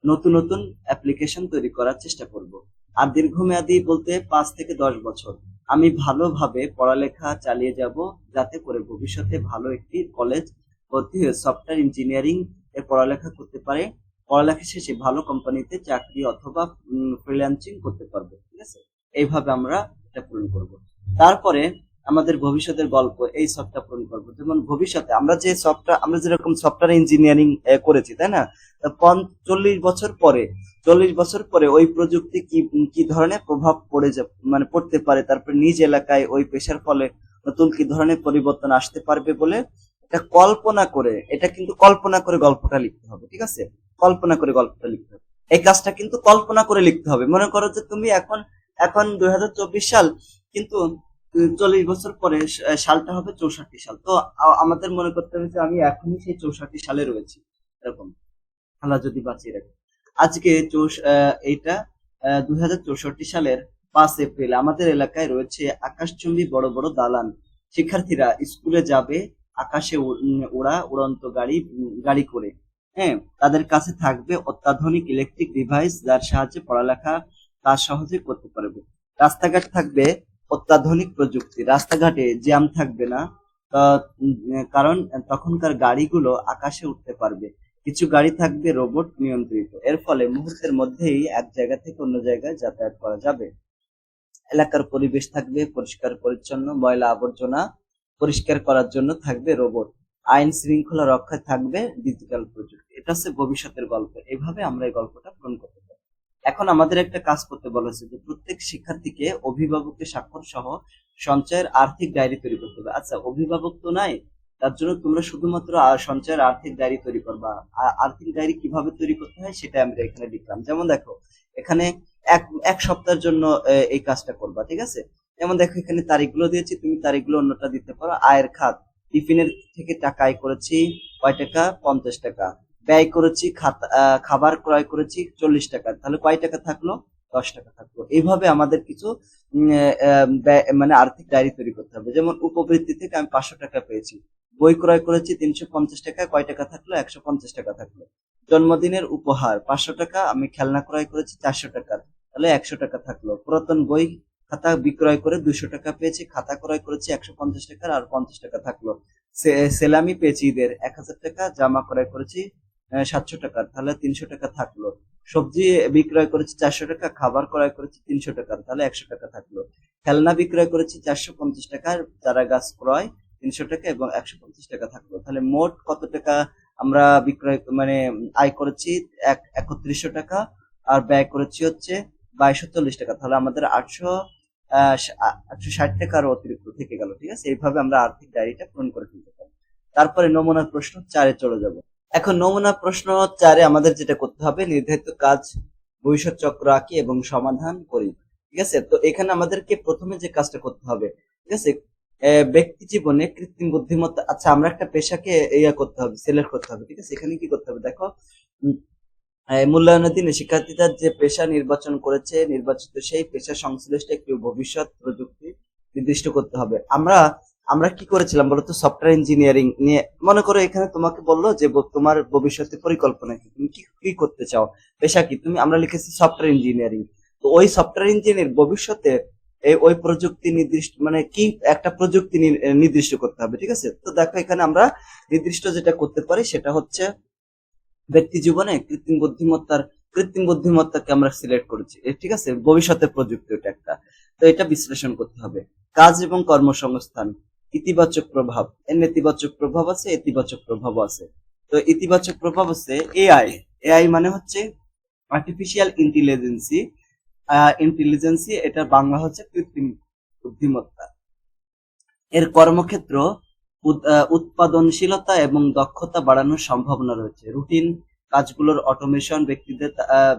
নতুন নতুন অ্যাপ্লিকেশন তৈরি করার চেষ্টা করব। আর দীর্ঘমেয়াদী বলতে 5 থেকে 10 বছর আমি ভালোভাবে পড়ালেখা চালিয়ে যাব, যাতে করে ভবিষ্যতে ভালো একটি কলেজ ভর্তি হয়ে সফটওয়্যার ইঞ্জিনিয়ারিং এর পড়ালেখা করতে পারে। পড়ালেখা শেষে ভালো কোম্পানিতে চাকরি অথবা ফ্রিল্যান্সিং করতে পারবো। ঠিক আছে, এইভাবে আমরা এটা পূরণ করব। তারপরে আমাদের ভবিষ্যতের গল্প, এই সবটা পূরণ করবো। যেমন ভবিষ্যতে আমরা যেরকম সফটওয়্যার ইঞ্জিনিয়ারিং করেছি, তাই না? 40 বছর পরে ওই প্রযুক্তি কি ধরনের প্রভাব পড়তে পারে, তারপর নিজ এলাকায় ওই পেশার ফলে নতুন কি ধরনের পরিবর্তন আসতে পারবে বলে এটা কিন্তু কল্পনা করে গল্পটা লিখতে হবে। ঠিক আছে, কল্পনা করে গল্পটা লিখতে হবে। এই কাজটা কিন্তু কল্পনা করে লিখতে হবে। মনে করো যে তুমি এখন 2024 সাল, কিন্তু 40 বছর পরে সালটা হবে 64 সাল। তো আমাদের মনে করতে হবে যে আমি এখনই সেই 64 সালে রয়েছি, এরকম। আল্লাহ যদি বাঁচিয়ে রাখে। আজকে এইটা 2064 সালের 5 এপ্রিল। আমাদের এলাকায় রয়েছে আকাশচুম্বী বড় বড় দালান। শিক্ষার্থীরা স্কুলে যাবে আকাশে উড়ন্ত গাড়ি করে। হ্যাঁ, তাদের কাছে থাকবে অত্যাধুনিক ইলেকট্রিক ডিভাইস যার সাহায্যে পড়ালেখা কাজ সহজে করতে পারবে। রাস্তাঘাট থাকবে অত্যাধুনিক প্রযুক্তি, রাস্তাঘাটে জ্যাম থাকবে না। কারণ তখনকার গাড়িগুলো আকাশে উঠতে পারবে। কিছু গাড়ি থাকবে রোবট নিয়ন্ত্রিত, এর ফলে মুহূর্তের মধ্যেই এক জায়গা থেকে অন্য জায়গায় যাতায়াত করা যাবে। এলাকার পরিবেশ থাকবে পরিষ্কার পরিচ্ছন্ন, ময়লা আবর্জনা পরিষ্কার করার জন্য থাকবে রোবট। আইন শৃঙ্খলা রক্ষায় থাকবে ডিজিটাল প্রযুক্তি। এটা হচ্ছে ভবিষ্যতের গল্প, এইভাবে আমরা এই গল্পটা পূরণ করতে পারি। এখন আমাদের একটা কাজ করতে বলেছে যে প্রত্যেক শিক্ষার্থীকে অভিভাবকের স্বাক্ষর সহ সঞ্চয়ের আর্থিক ডায়েরি তৈরি করতে হবে। আচ্ছা, অভিভাবক তো নাই, তার জন্য তোমরা শুধুমাত্র সঞ্চয়ের আর্থিক ডায়েরি তৈরি করবা। আর্থিক ডায়েরি কিভাবে তৈরি করতে হয় সেটা আমরা এখানে লিখলাম। যেমন দেখো, এখানে এক এক সপ্তাহের জন্য এই কাজটা করবা, ঠিক আছে? যেমন দেখো, এখানে তারিখগুলো দিয়েছি, তুমি তারিখগুলো অন্যটা দিতে পারো। আয়ের খাত, টিফিনের থেকে টাকা আয় করেছি কয় টাকা? 50 টাকা। ব্যয় করেছি, খাবার ক্রয় করেছি 40 টাকা, তাহলে কয় টাকা থাকলো? 10 টাকা থাকলো। এইভাবে আমাদের কিছু মানে আর্থিক ডায়েরি তৈরি করতে হবে। যেমন উপবৃত্তি থেকে আমি 500 টাকা পেয়েছি, বই ক্রয় করেছি 350 টাকা, কয় টাকা থাকলো? 150 টাকা থাকলো। জন্মদিনের উপহার 500 টাকা, আমি খেলনা ক্রয় করেছি 400 টাকা, তাহলে 100 টাকা থাকলো। পুরাতন বই খাতা বিক্রয় করে 200 টাকা পেয়েছি, খাতা ক্রয় করেছি 150 টাকার, আর 50 টাকা থাকলো। সেলামি পেয়েছি ঈদের 1000 টাকা, জামা ক্রয় করেছি 700 টাকার, তাহলে 300 টাকা থাকলো। সবজি বিক্রয় করেছি 400 টাকা, খাবার ক্রয় করেছি 300 টাকার, তাহলে 100 টাকা থাকলো। খেলনা বিক্রয় করেছি 450 টাকার, চারা গাছ ক্রয় 300 টাকা এবং 150 টাকা থাকলো। তাহলে মোট কত টাকা আমরা বিক্রয় মানে আয় করেছি? 3100 টাকা, আর ব্যয় করেছি হচ্ছে 2240 টাকা, তাহলে আমাদের 860 টাকা আরো অতিরিক্ত থেকে গেল। ঠিক আছে, এইভাবে আমরা আর্থিক ডায়েরিটা পূরণ করে ফেলতে পারি। তারপরে নমুনা প্রশ্ন 4-এ চলে যাব। এখন নমুনা প্রশ্ন 4-এ আমাদের যেটা করতে হবে, নির্ধারিত কাজ ভবিষ্যৎ চক্র আঁকি এবং সমাধান করি। ঠিক আছে, তো এখানে আমাদেরকে প্রথমে যে কাজটা করতে হবে, ঠিক আছে, ব্যক্তি জীবনে কৃত্রিম বুদ্ধিমত্তা। আচ্ছা, আমরা একটা পেশাকে ইয়া করতে হবে, সিলেক্ট করতে হবে। ঠিক আছে, এখানে কি করতে হবে দেখো, মূল্যায়নের দিনে শিক্ষার্থীরা যে পেশা নির্বাচন করেছে, নির্বাচিত সেই পেশা সংশ্লিষ্ট একটি ভবিষ্যৎ প্রযুক্তি নির্দিষ্ট করতে হবে। আমরা আমরা কি করেছিলাম বলতো? সফটওয়্যার ইঞ্জিনিয়ারিং নিয়ে। মনে করো এখানে তোমাকে বললো যে তোমার ভবিষ্যতে পরিকল্পনা কি, তুমি কি কি করতে চাও, পেশা কি, তুমি আমরা লিখেছি সফটওয়্যার ইঞ্জিনিয়ারিং। তো ওই সফটওয়্যার ইঞ্জিনিয়ার ভবিষ্যতে ওই প্রযুক্তি নির্দিষ্ট মানে কি একটা প্রযুক্তি নির্দিষ্ট করতে হবে। ঠিক আছে, তো দেখো এখানে আমরা নির্দিষ্ট যেটা করতে পারি সেটা হচ্ছে ব্যক্তি জীবনে কৃত্রিম বুদ্ধিমত্তাকে আমরা সিলেক্ট করেছি। ঠিক আছে, ভবিষ্যতের প্রযুক্তি ওটা একটা। তো এটা বিশ্লেষণ করতে হবে। কাজ এবং কর্মসংস্থান, ইতিবাচক প্রভাব, এর নেতিবাচক প্রভাব আছে, ইতিবাচক প্রভাব আছে। তো ইতিবাচক প্রভাব আছে এআই। এআই মানে হচ্ছে আর্টিফিশিয়াল ইন্টেলিজেন্সি, এটা বাংলা হচ্ছে কৃত্রিম বুদ্ধিমত্তা। এর কর্মক্ষেত্র উৎপাদনশীলতা এবং দক্ষতা বাড়ানোর সম্ভাবনা রয়েছে। রুটিন কাজগুলোর অটোমেশন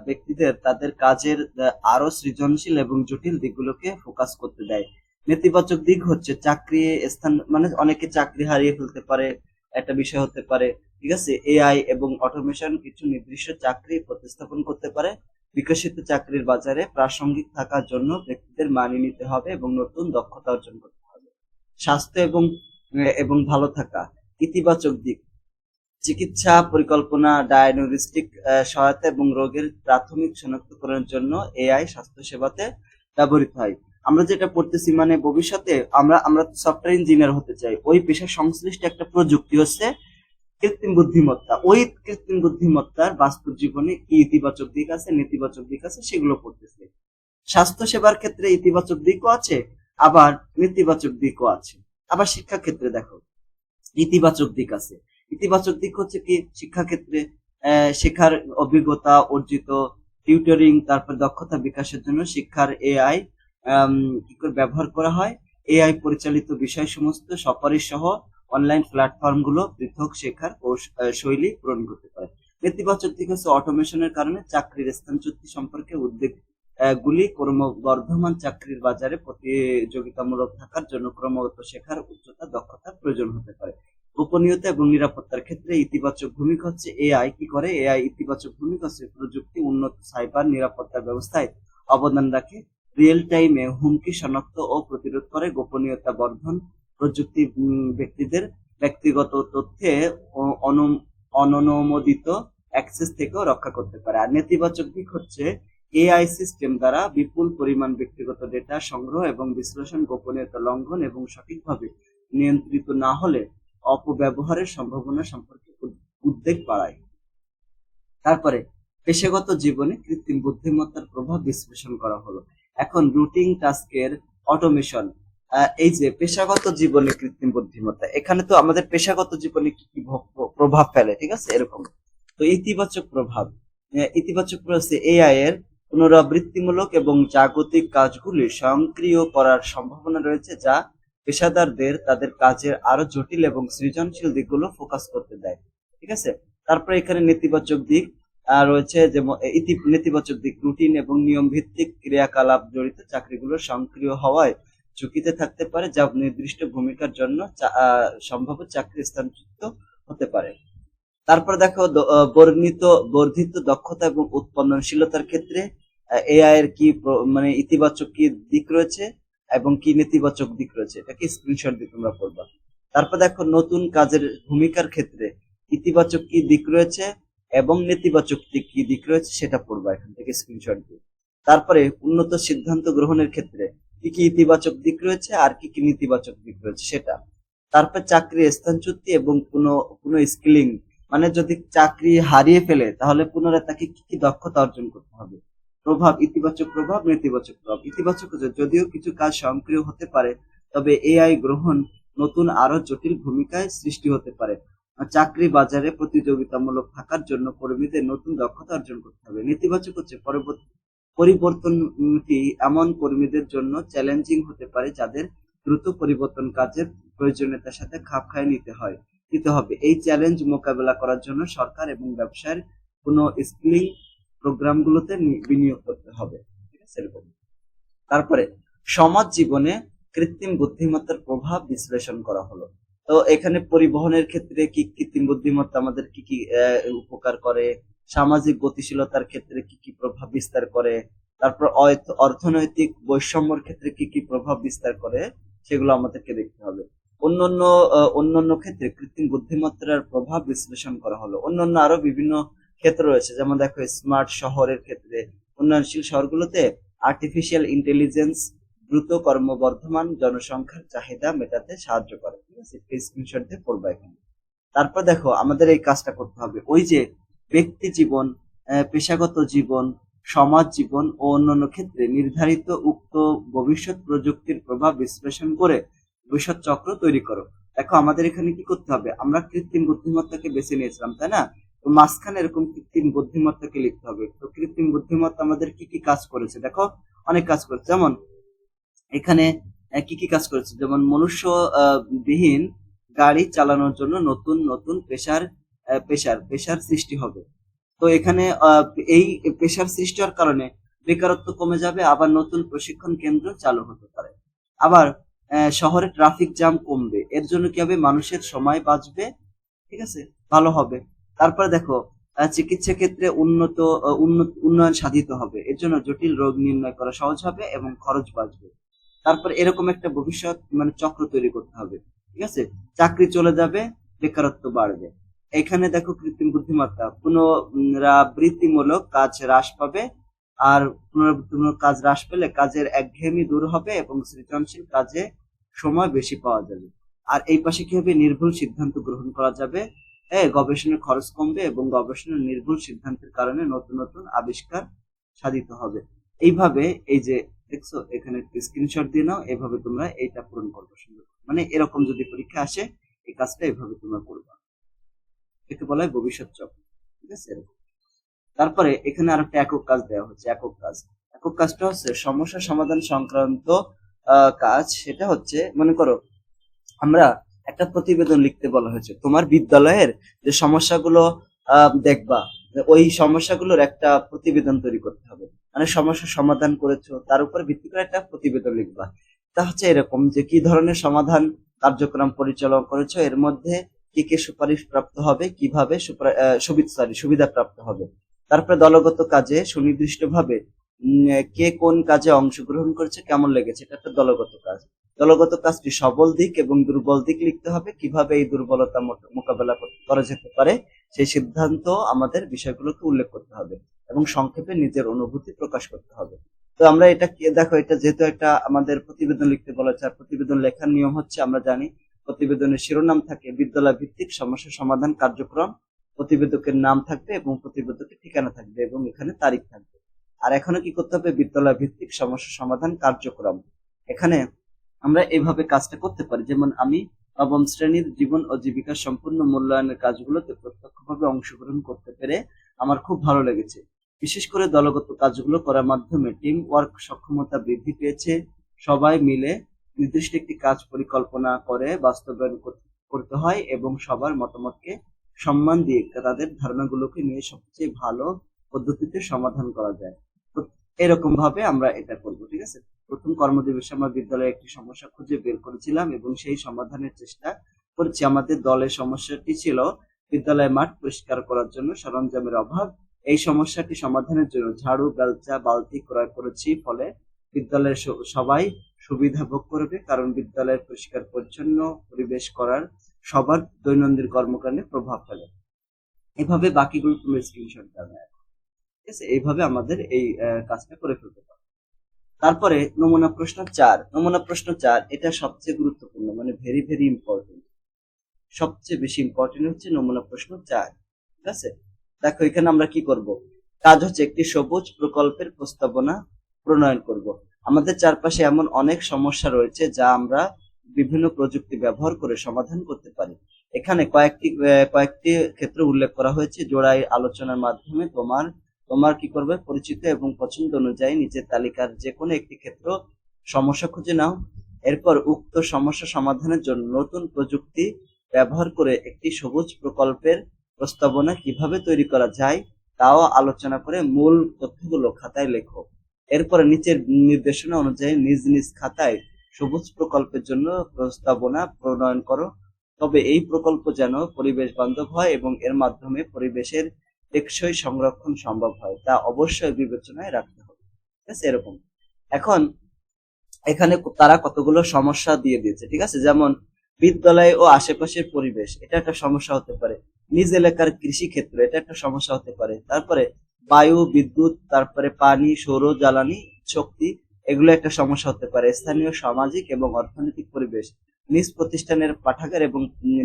ব্যক্তিদের তাদের কাজের আরো সৃজনশীল এবং জটিল দিকগুলোকে ফোকাস করতে দেয়। নেতিবাচক দিক হচ্ছে চাকরি স্থান, মানে অনেকে চাকরি হারিয়ে ফেলতে পারে, একটা বিষয় হতে পারে। ঠিক আছে, এআই এবং অটোমেশন কিছু নির্দিষ্ট চাকরি প্রতিস্থাপন করতে পারে। বিকশিত চাকরির বাজারে প্রাসঙ্গিক থাকার জন্য ব্যক্তিদের মানিয়ে নিতে হবে এবং নতুন দক্ষতা অর্জন করতে হবে। স্বাস্থ্য এবং এবং ভালো থাকা, ইতিবাচক দিক, চিকিৎসা পরিকল্পনা, ডায়াগনস্টিক সহায়তা এবং রোগের প্রাথমিক শনাক্তকরণের জন্য এআই স্বাস্থ্য সেবাতে ব্যবহৃত হয়। আমরা যেটা পড়তেছি, মানে ভবিষ্যতে আমরা সফটওয়্যার ইঞ্জিনিয়ার হতে চাই, ওই পেশা সংশ্লিষ্ট একটা প্রযুক্তি হচ্ছে কৃত্রিম বুদ্ধিমত্তা। ওই কৃত্রিম বুদ্ধিমত্তার বাস্তব জীবনে কি ইতিবাচক দিক আছে, নেতিবাচক দিক আছে, সেগুলো পড়তেছে। স্বাস্থ্য সেবার ক্ষেত্রে ইতিবাচক দিকও আছে, আবার নেতিবাচক দিকও আছে। আবার শিক্ষা ক্ষেত্রে দেখো, ইতিবাচক দিক আছে। ইতিবাচক দিক হচ্ছে কি, শিক্ষাক্ষেত্রে শেখার অভিজ্ঞতা অর্জিত, টিউটরিং, তারপর দক্ষতা বিকাশের জন্য শিক্ষার এআই কি করে ব্যবহার করা হয়। এআই পরিচালিত বিষয় সমস্ত সুপারিশ সহ অনলাইন প্ল্যাটফর্ম গুলো পৃথক শেখার শৈলী পূরণ করতে পারে। নেতিবাচক দিক হচ্ছে অটোমেশনের কারণে চাকরির স্থানচ্যুতি সম্পর্কে উদ্বেগ গুলি, ক্রমবর্ধমান চাকরির বাজারে প্রতিযোগিতামূলক থাকার জন্য ক্রমাগত শেখার উচ্চতা দক্ষতার প্রয়োজন হতে পারে। গোপনীয়তা এবং নিরাপত্তার ক্ষেত্রে ইতিবাচক ভূমিকা হচ্ছে এআই কি করে, এআই ইতিবাচক ভূমিকা হচ্ছে প্রযুক্তি উন্নত সাইবার নিরাপত্তা ব্যবস্থায় অবদান রাখে, রিয়েল টাইমে হুমকি শনাক্ত ও প্রতিরোধ করে। গোপনীয়তা বর্ধন প্রযুক্তি ব্যক্তিদের ব্যক্তিগত তথ্যে অননুমোদিত অ্যাক্সেস থেকেও রক্ষা করতে পারে। আর নেতিবাচক দিক হচ্ছে এআই সিস্টেম দ্বারা বিপুল পরিমাণ ব্যক্তিগত ডেটা সংগ্রহ এবং বিশ্লেষণ, গোপনীয়তা লঙ্ঘন এবং সঠিকভাবে নিয়ন্ত্রিত না হলে অপব্যবহারের সম্ভাবনা সম্পর্কে উদ্বেগ বাড়ায়। তারপরে পেশাগত জীবনে কৃত্রিম বুদ্ধিমত্তার প্রভাব বিশ্লেষণ করা হলো। এখন রুটিন টাস্কের অটোমেশন, এই যে পেশাগত জীবনে কৃত্রিম বুদ্ধিমত্তা, এখানে তো আমাদের পেশাগত জীবনে কি কি প্রভাব ফেলে, ঠিক আছে, এরকম। তো ইতিবাচক প্রভাব, ইতিবাচক প্রভাব এআই এর পুনরাবৃত্তিমূলক এবং জাগতিক কাজগুলি স্বয়ংক্রিয় করার সম্ভাবনা রয়েছে, যা পেশাদারদের তাদের কাজের আরো জটিল এবং সৃজনশীল দিকগুলো ফোকাস করতে দেয়, ঠিক আছে। তারপরে এখানে নেতিবাচক দিক রয়েছে, যেমন নেতিবাচক দিক রুটিন এবং নিয়ম ভিত্তিক ক্রিয়াকলাপ জড়িত চাকরিগুলো সক্রিয় হওয়ায় ঝুঁকিতে থাকতে পারে, যা নির্দিষ্ট ভূমিকার জন্য সম্ভাব্য চাকরি স্থানচ্যুত হতে পারে। তারপর দেখো বর্ধিত দক্ষতা এবং উৎপাদনশীলতার ক্ষেত্রে এআই এর কি মানে ইতিবাচক কি দিক রয়েছে এবং কি নেতিবাচক দিক রয়েছে, এটাকে স্ক্রিনশট দিয়ে তোমরা পড়বা। তারপর দেখো নতুন কাজের ভূমিকার ক্ষেত্রে ইতিবাচক কি দিক রয়েছে এবং নেতিবাচক কি দিক রয়েছে সেটা পড়বা এখান থেকে স্ক্রিনশট দিয়ে। তারপরে উন্নত সিদ্ধান্ত গ্রহণের ক্ষেত্রে কি কি ইতিবাচক দিক রয়েছে আর কি কি নেতিবাচক দিক রয়েছে সেটা। তারপর চাকরি স্থানচ্যুতি এবং পুনঃ স্কিলিং, মানে যদি চাকরি হারিয়ে ফেলে তাহলে পুনরায় তাকে কি কি দক্ষতা অর্জন করতে হবে। প্রভাব, ইতিবাচক প্রভাব, নেতিবাচক প্রভাব। ইতিবাচক যদিও কিছু কাজ স্বয়ংক্রিয় হতে পারে, তবে এআই গ্রহণ নতুন আরো জটিল ভূমিকায় সৃষ্টি হতে পারে। চাকরি বাজারে প্রতিযোগিতামূলক থাকার জন্য কর্মীদের নতুন দক্ষতা অর্জন করতে হবে। নেতিবাচক হচ্ছে পরিবর্তনটি এমন কর্মীদের জন্য চ্যালেঞ্জিং হতে পারে যাদের দ্রুত পরিবর্তন কাজের প্রয়োজনীয়তার সাথে খাপ খাইয়ে নিতে হবে। এই চ্যালেঞ্জ মোকাবেলা করার জন্য সরকার এবং ব্যবসার কোনো স্কিলিং প্রোগ্রামগুলোতে বিনিয়োগ করতে হবে, ঠিক আছে, এরকম। তারপরে সমাজ জীবনে কৃত্রিম বুদ্ধিমত্তার প্রভাব বিশ্লেষণ করা হলো। তো এখানে পরিবহনের ক্ষেত্রে কি কৃত্রিম বুদ্ধিমত্তা আমাদের কি কি উপকার করে, সামাজিক গতিশীলতার ক্ষেত্রে কি কি প্রভাব বিস্তার করে, তারপর অর্থনৈতিক বৈষম্যর ক্ষেত্রে কি কি প্রভাব বিস্তার করে, সেগুলো আমাদেরকে দেখতে হবে। অন্যান্য ক্ষেত্রে কৃত্রিম বুদ্ধিমত্তার প্রভাব বিশ্লেষণ করা হলো। অন্যান্য আরো বিভিন্ন ক্ষেত্র রয়েছে, যেমন দেখো স্মার্ট শহরের ক্ষেত্রে উন্নয়নশীল শহরগুলোতে আর্টিফিশিয়াল ইন্টেলিজেন্স দ্রুত কর্মবর্ধমান জনসংখ্যার চাহিদা মেটাতে সাহায্য করে, ঠিক আছে, স্ক্রিনশট দিয়ে পড়বা এখানে। তারপর দেখো আমাদের এই কাজটা করতে হবে, ওই যে ব্যক্তি জীবন, পেশাগত জীবন, সমাজ জীবন ও অন্যান্য ক্ষেত্রে নির্ধারিত উক্ত ভবিষ্যৎ প্রযুক্তির প্রভাব বিশ্লেষণ করে ভবিষ্যৎ চক্র তৈরি করো। দেখো আমাদের এখানে কি করতে হবে, আমরা কৃত্রিম বুদ্ধিমত্তাকে বেছে নিয়েছিলাম, তাই না? তো মাঝখানে এরকম কৃত্রিম বুদ্ধিমত্তাকে লিখতে হবে। তো কৃত্রিম বুদ্ধিমত্তা আমাদের কি কি কাজ করেছে, দেখো অনেক কাজ করেছে। যেমন এখানে কি কি কাজ করেছে, যেমন মনুষ্য বিহীন গাড়ি চালানোর জন্য নতুন নতুন পেশার সৃষ্টি হবে। তো এখানে এই পেশার সৃষ্টি হওয়ার কারণে বেকারত্ব কমে যাবে, আবার নতুন প্রশিক্ষণ কেন্দ্র চালু হতে পারে। আবার শহরে ট্রাফিক জ্যাম কমবে, এর জন্য কি হবে, মানুষের সময় বাঁচবে, ঠিক আছে, ভালো হবে। তারপরে দেখো চিকিৎসা ক্ষেত্রে উন্নয়ন সাধিত হবে, এর জন্য জটিল রোগ নির্ণয় করা সহজ হবে এবং খরচ বাঁচবে। তারপর এরকম একটা ভবিষ্যৎ মানে চক্র তৈরি করতে হবে, ঠিক আছে। চাকরি চলে যাবে, বেকারত্ব বাড়বে। এখানে দেখো কৃত্রিম বুদ্ধিমত্তা পুনরাবৃত্তিমূলক কাজ হ্রাস পাবে, আর পুনরাবৃত্তিমূলক কাজ হ্রাস পেলে কাজের একঘেয়েমি দূর হবে এবং সৃজনশীল কাজে সময় বেশি পাওয়া যাবে। আর এই পাশে কি হবে, নির্ভুল সিদ্ধান্ত গ্রহণ করা যাবে, গবেষণার খরচ কমবে এবং গবেষণার নির্ভুল সিদ্ধান্তের কারণে নতুন নতুন আবিষ্কার সাধিত হবে। এইভাবে এই যে দেখছো এখানে স্ক্রিনশট দিয়ে নাও, এভাবে তোমরা এইটা পূরণ করবে সুন্দর, মানে এরকম যদি পরীক্ষা আসে এই কাজটা এভাবে তোমরা করবা, একে বলা হয় ভবিষ্যৎ চক্র, ঠিক আছে, এরকম। তারপরে এখানে আরেকটা একক কাজ দেওয়া হচ্ছে। একক কাজটা হচ্ছে সমস্যা সমাধান সংক্রান্ত কাজ। সেটা হচ্ছে মনে করো আমরা একটা প্রতিবেদন লিখতে বলা হয়েছে, তোমার বিদ্যালয়ের যে সমস্যাগুলো দেখবা, ওই সমস্যাগুলোর একটা প্রতিবেদন তৈরি করতে হবে, মানে সমস্যা সমাধান করেছো তার উপর ভিত্তি করে একটা প্রতিবেদন লিখবা। তা হচ্ছে এরকম যে কি ধরনের সমাধান কার্যক্রম পরিচালনা করেছো, এর মধ্যে কি কি সুপারিশ প্রাপ্ত হবে, কিভাবে সুবিধা প্রাপ্ত হবে। তারপরে দলগত কাজে সুনির্দিষ্টভাবে কে কোন কাজে অংশগ্রহণ করেছে, কেমন লেগেছে, এটা একটা দলগত কাজ। দলগত কাজটি সবল দিক এবং দুর্বল দিক লিখতে হবে, কিভাবে এই দুর্বলতা মোকাবেলা করা যেতে পারে সেই সিদ্ধান্ত আমাদের বিষয়গুলোকে উল্লেখ করতে হবে এবং সংক্ষেপে নিজের অনুভূতি প্রকাশ করতে হবে। তো আমরা এটা দেখো, এটা যেহেতু একটা আমাদের প্রতিবেদন লিখতে বলেছে, আর প্রতিবেদন লেখার নিয়ম হচ্ছে আমরা জানি প্রতিবেদনের শিরোনাম থাকে বিদ্যালয় ভিত্তিক সমস্যা সমাধান কার্যক্রম, প্রতিবেদকের নাম থাকবে এবং প্রতিবেদকের ঠিকানা থাকবে এবং এখানে তারিখ থাকবে। আর এখানে কি করতে হবে, বিদ্যালয় ভিত্তিক সমস্যা সমাধান কার্যক্রম। এখানে আমরা এইভাবে কাজটা করতে পারি, যেমন আমি নবম শ্রেণীর জীবন ও জীবিকার সম্পূর্ণ মূল্যায়নের কাজগুলোতে প্রত্যক্ষভাবে অংশগ্রহণ করতে পেরে আমার খুব ভালো লেগেছে। বিশেষ করে দলগত কাজগুলো করার মাধ্যমে টিম ওয়ার্ক সক্ষমতা বৃদ্ধি পেয়েছে। সবাই মিলে নির্দিষ্ট একটি কাজ পরিকল্পনা করে বাস্তবায়ন করতে হয় এবং সবার মতামতকে সম্মান দিয়ে তাদের ধারণাগুলোকে নিয়ে সবচেয়ে ভালো পদ্ধতিতে সমাধান করা যায়। তো এরকম ভাবে আমরা এটা করব, ঠিক আছে। প্রথম কর্মদিবসে আমরা বিদ্যালয়ে একটি সমস্যা খুঁজে বের করেছিলাম এবং সেই সমাধানের চেষ্টা করেছি। আমাদের দলের সমস্যাটি ছিল বিদ্যালয় মাঠ পরিষ্কার করার জন্য সরঞ্জামের অভাব। এই সমস্যাটি সমাধানের জন্য ঝাড়ু, বেলচা, বালতি ক্রয় করেছি, ফলে বিদ্যালয়ের সবাই সুবিধা ভোগ করবে, কারণ বিদ্যালয়ের পরিষ্কার পরিচ্ছন্ন পরিবেশ করার সবার দৈনন্দিন কর্মকাণ্ডে প্রভাব ফেলে। এভাবে বাকিগুলো তুমি স্ক্রিনশট দেবে, ঠিক আছে। এইভাবে আমাদের এই কাজটা করে ফেলতে পারো। তারপরে নমুনা প্রশ্ন 4। নমুনা প্রশ্ন 4 এটা সবচেয়ে গুরুত্বপূর্ণ, মানে ভেরি ভেরি ইম্পর্টেন্ট। সবচেয়ে বেশি ইম্পর্টেন্ট হচ্ছে নমুনা প্রশ্ন 4, ঠিক আছে। দেখো এখানে আমরা কি করব, কাজ হচ্ছে একটি সবুজ প্রকল্পের প্রস্তাবনা প্রণয়ন করব। আমাদের চারপাশে এমন অনেক সমস্যা রয়েছে যা আমরা বিভিন্ন প্রযুক্তি ব্যবহার করে সমাধান করতে পারি। এখানে কয়েকটি ক্ষেত্র উল্লেখ করা হয়েছে। জোড়াই আলোচনার মাধ্যমে তোমার কি করবে, পরিচিত এবং পছন্দ অনুযায়ী নিচের তালিকার যে কোনো একটি ক্ষেত্র সমস্যা খুঁজে নাও। এরপর উক্ত সমস্যা সমাধানের জন্য নতুন প্রযুক্তি ব্যবহার করে একটি সবুজ প্রকল্পের প্রস্তাবনা কিভাবে তৈরি করা যায় তাও আলোচনা করে মূল তথ্যগুলো খাতায় লেখো। এরপরে নিচের নির্দেশনা অনুযায়ী নিজ নিজ খাতায় সবুজ প্রকল্পের জন্য প্রস্তাবনা প্রণয়ন করো। তবে এই প্রকল্প যেন পরিবেশ বান্ধব হয় এবং এর মাধ্যমে পরিবেশের টেকসই সংরক্ষণ সম্ভব হয় তা অবশ্যই বিবেচনায় রাখতে হবে, ঠিক আছে। এরকম এখন এখানে তারা কতগুলো সমস্যা দিয়ে দিয়েছে, ঠিক আছে। যেমন বিদ্যালয় ও আশেপাশের পরিবেশ, এটা একটা সমস্যা হতে পারে। নিজ এলাকার কৃষি ক্ষেত্র, এটা একটা সমস্যা হতে পারে। তারপরে বায়ু, বিদ্যুৎ, তারপরে পানি, সৌর জ্বালানি শক্তি, এগুলো একটা সমস্যা হতে পারে। স্থানীয় সামাজিক এবং অর্থনৈতিক পরিবেশ, নিজ প্রতিষ্ঠানের পাঠাগার এবং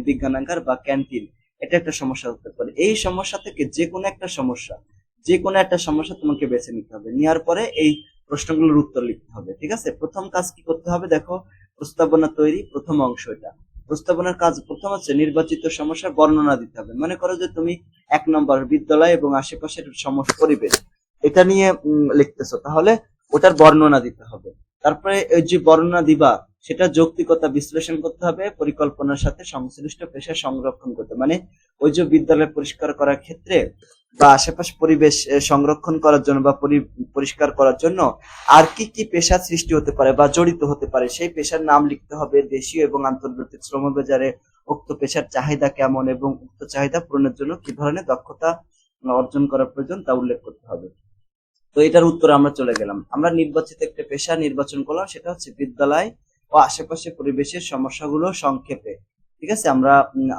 বিজ্ঞানাগার বা ক্যান্টিন, এটা একটা সমস্যা হতে পারে। এই সমস্যা থেকে যে কোনো একটা সমস্যা তোমাকে বেছে নিতে হবে। নেওয়ার পরে এই প্রশ্নগুলোর উত্তর লিখতে হবে, ঠিক আছে। প্রথম কাজ কি করতে হবে, দেখো প্রস্তাবনা তৈরি, প্রথম অংশ এটা। প্রস্তাবনার কাজ প্রথম হচ্ছে নির্বাচিত সমস্যার বর্ণনা দিতে হবে। মনে করো যে তুমি 1 নম্বর বিদ্যালয় এবং আশেপাশের সমস্যা পরিবেশ এটা নিয়ে লিখতেছো, তাহলে ওটার বর্ণনা দিতে হবে। তারপরে ওই যে বর্ণনা দিবা সেটা যৌক্তিকতা বিশ্লেষণ করতে হবে, পরিকল্পনার সাথে সংশ্লিষ্ট পেশা সংরক্ষণ করতে, মানে ওই যে বিদ্যালয় পরিষ্কার করার ক্ষেত্রে বা আশেপাশে পরিবেশ সংরক্ষণ করার জন্য বা পরিষ্কার করার জন্য আর কি কি পেশা সৃষ্টি হতে পারে বা জড়িত হতে পারে সেই পেশার নাম লিখতে হবে। দেশীয় এবং আন্তর্জাতিক শ্রমবাজারে উক্ত পেশার চাহিদা কেমন এবং উক্ত চাহিদা পূরণের জন্য কি ধরনের দক্ষতা অর্জন করা প্রয়োজন তা উল্লেখ করতে হবে। তো এটার উত্তরে আমরা চলে গেলাম। আমরা নির্বাচিত একটা পেশা নির্বাচন করলাম, সেটা হচ্ছে বিদ্যালয় ও আশেপাশে পরিবেশের সমস্যাগুলো সংক্ষেপে, ঠিক আছে, আমরা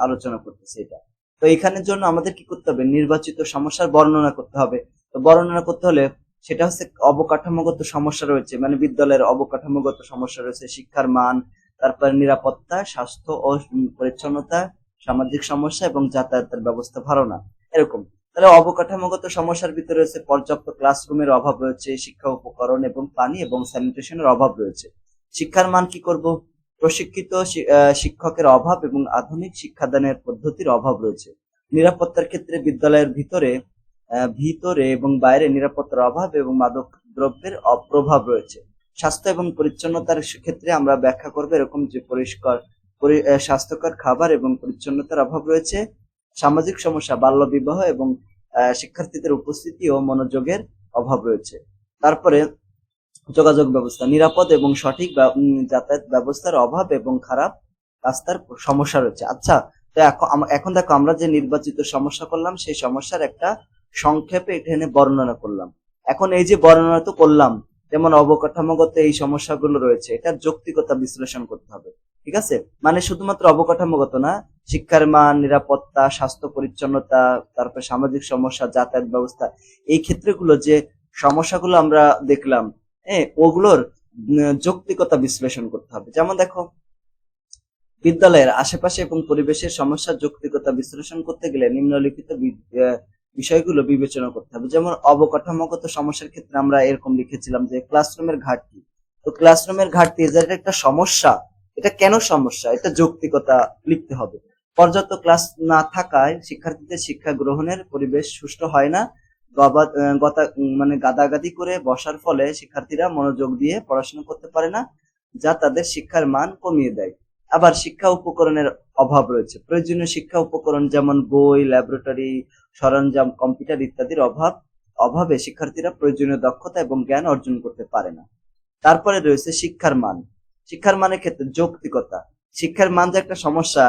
আলোচনা করতেছি এটা। তো এখানের জন্য আমাদের কি করতে হবে, নির্বাচিত সমস্যার বর্ণনা করতে হবে। তো বর্ণনা করতে হলে সেটা হচ্ছে অবকাঠামোগত সমস্যা রয়েছে, মানে বিদ্যালয়ের অবকাঠামোগত সমস্যা রয়েছে, শিক্ষার মান, তারপরে নিরাপত্তা, স্বাস্থ্য ও পরিচ্ছন্নতা, সামাজিক সমস্যা এবং যাতায়াতের ব্যবস্থা ভালো না, এরকম। তাহলে অবকাঠামোগত সমস্যার ভিতরে রয়েছে পর্যাপ্ত ক্লাসরুমের অভাব রয়েছে, শিক্ষা উপকরণ এবং পানি এবং স্যানিটেশনের অভাব রয়েছে। শিক্ষার মান কি করব, প্রশিক্ষিত শিক্ষকের অভাব এবং আধুনিক শিক্ষাদানের পদ্ধতির অভাব রয়েছে। নিরাপত্তার ক্ষেত্রে বিদ্যালয়ের ভিতরে এবং বাইরে নিরাপত্তার অভাব এবং মাদক দ্রব্যের অপ্রভাব রয়েছে। স্বাস্থ্য এবং পরিচ্ছন্নতার ক্ষেত্রে আমরা ব্যাখ্যা করবো এরকম যে স্বাস্থ্যকর খাবার এবং পরিচ্ছন্নতার অভাব রয়েছে। সামাজিক সমস্যা, বাল্য বিবাহ এবং শিক্ষার্থীদের উপস্থিতি ও মনোযোগের অভাব রয়েছে। তারপরে যোগাযোগ ব্যবস্থা, নিরাপদ এবং সঠিক যাতায়াত ব্যবস্থার অভাব এবং খারাপ রাস্তার সমস্যা রয়েছে। আচ্ছা, তো এখন দেখো আমরা যে নির্বাচিত সমস্যা করলাম সেই সমস্যার একটা সংক্ষেপে এখানে বর্ণনা করলাম। এখন এই যে বর্ণনা তো করলাম, যেমন অবকাঠামোগত এই সমস্যাগুলো রয়েছে, এটার যৌক্তিকতা বিশ্লেষণ করতে হবে, ঠিক আছে, মানে শুধুমাত্র অবকাঠামোগত না, শিক্ষার মান, নিরাপত্তা, স্বাস্থ্য পরিচ্ছন্নতা, তারপর সামাজিক সমস্যা, যাতায়াত ব্যবস্থা, এই ক্ষেত্রগুলো যে সমস্যাগুলো আমরা দেখলাম, হ্যাঁ, ওগুলোর যৌক্তিকতা বিশ্লেষণ করতে হবে। যেমন দেখো, বিদ্যালয়ের আশেপাশে এবং পরিবেশের সমস্যার যৌক্তিকতা বিশ্লেষণ করতে গেলে নিম্নলিখিত বিষয়গুলো বিবেচনা করতে হবে। যেমন অবকাঠামোগত সমস্যার ক্ষেত্রে আমরা এরকম লিখেছিলাম যে ক্লাসরুমের ঘাটতি। তো ক্লাসরুমের ঘাটতি যেটা একটা সমস্যা, এটা কেন সমস্যা, এটা যৌক্তিকতা লিখতে হবে। পর্যাপ্ত ক্লাস না থাকায় শিক্ষার্থীদের শিক্ষা গ্রহণের পরিবেশ সুষ্ঠু হয় না। মানে গাদাগাদি করে বসার ফলে শিক্ষার্থীরা মনোযোগ দিয়ে পড়াশোনা করতে পারে না, যা তাদের শিক্ষার মান কমিয়ে দেয়। আবার শিক্ষা উপকরণের অভাব রয়েছে। প্রয়োজনীয় শিক্ষা উপকরণ যেমন বই, ল্যাবরেটরি, সরঞ্জাম, কম্পিউটার ইত্যাদির অভাবে শিক্ষার্থীরা প্রয়োজনীয় দক্ষতা এবং জ্ঞান অর্জন করতে পারে না। তারপরে রয়েছে শিক্ষার মান। শিক্ষার মানের ক্ষেত্রে যৌক্তিকতা। শিক্ষার মান যে একটা সমস্যা,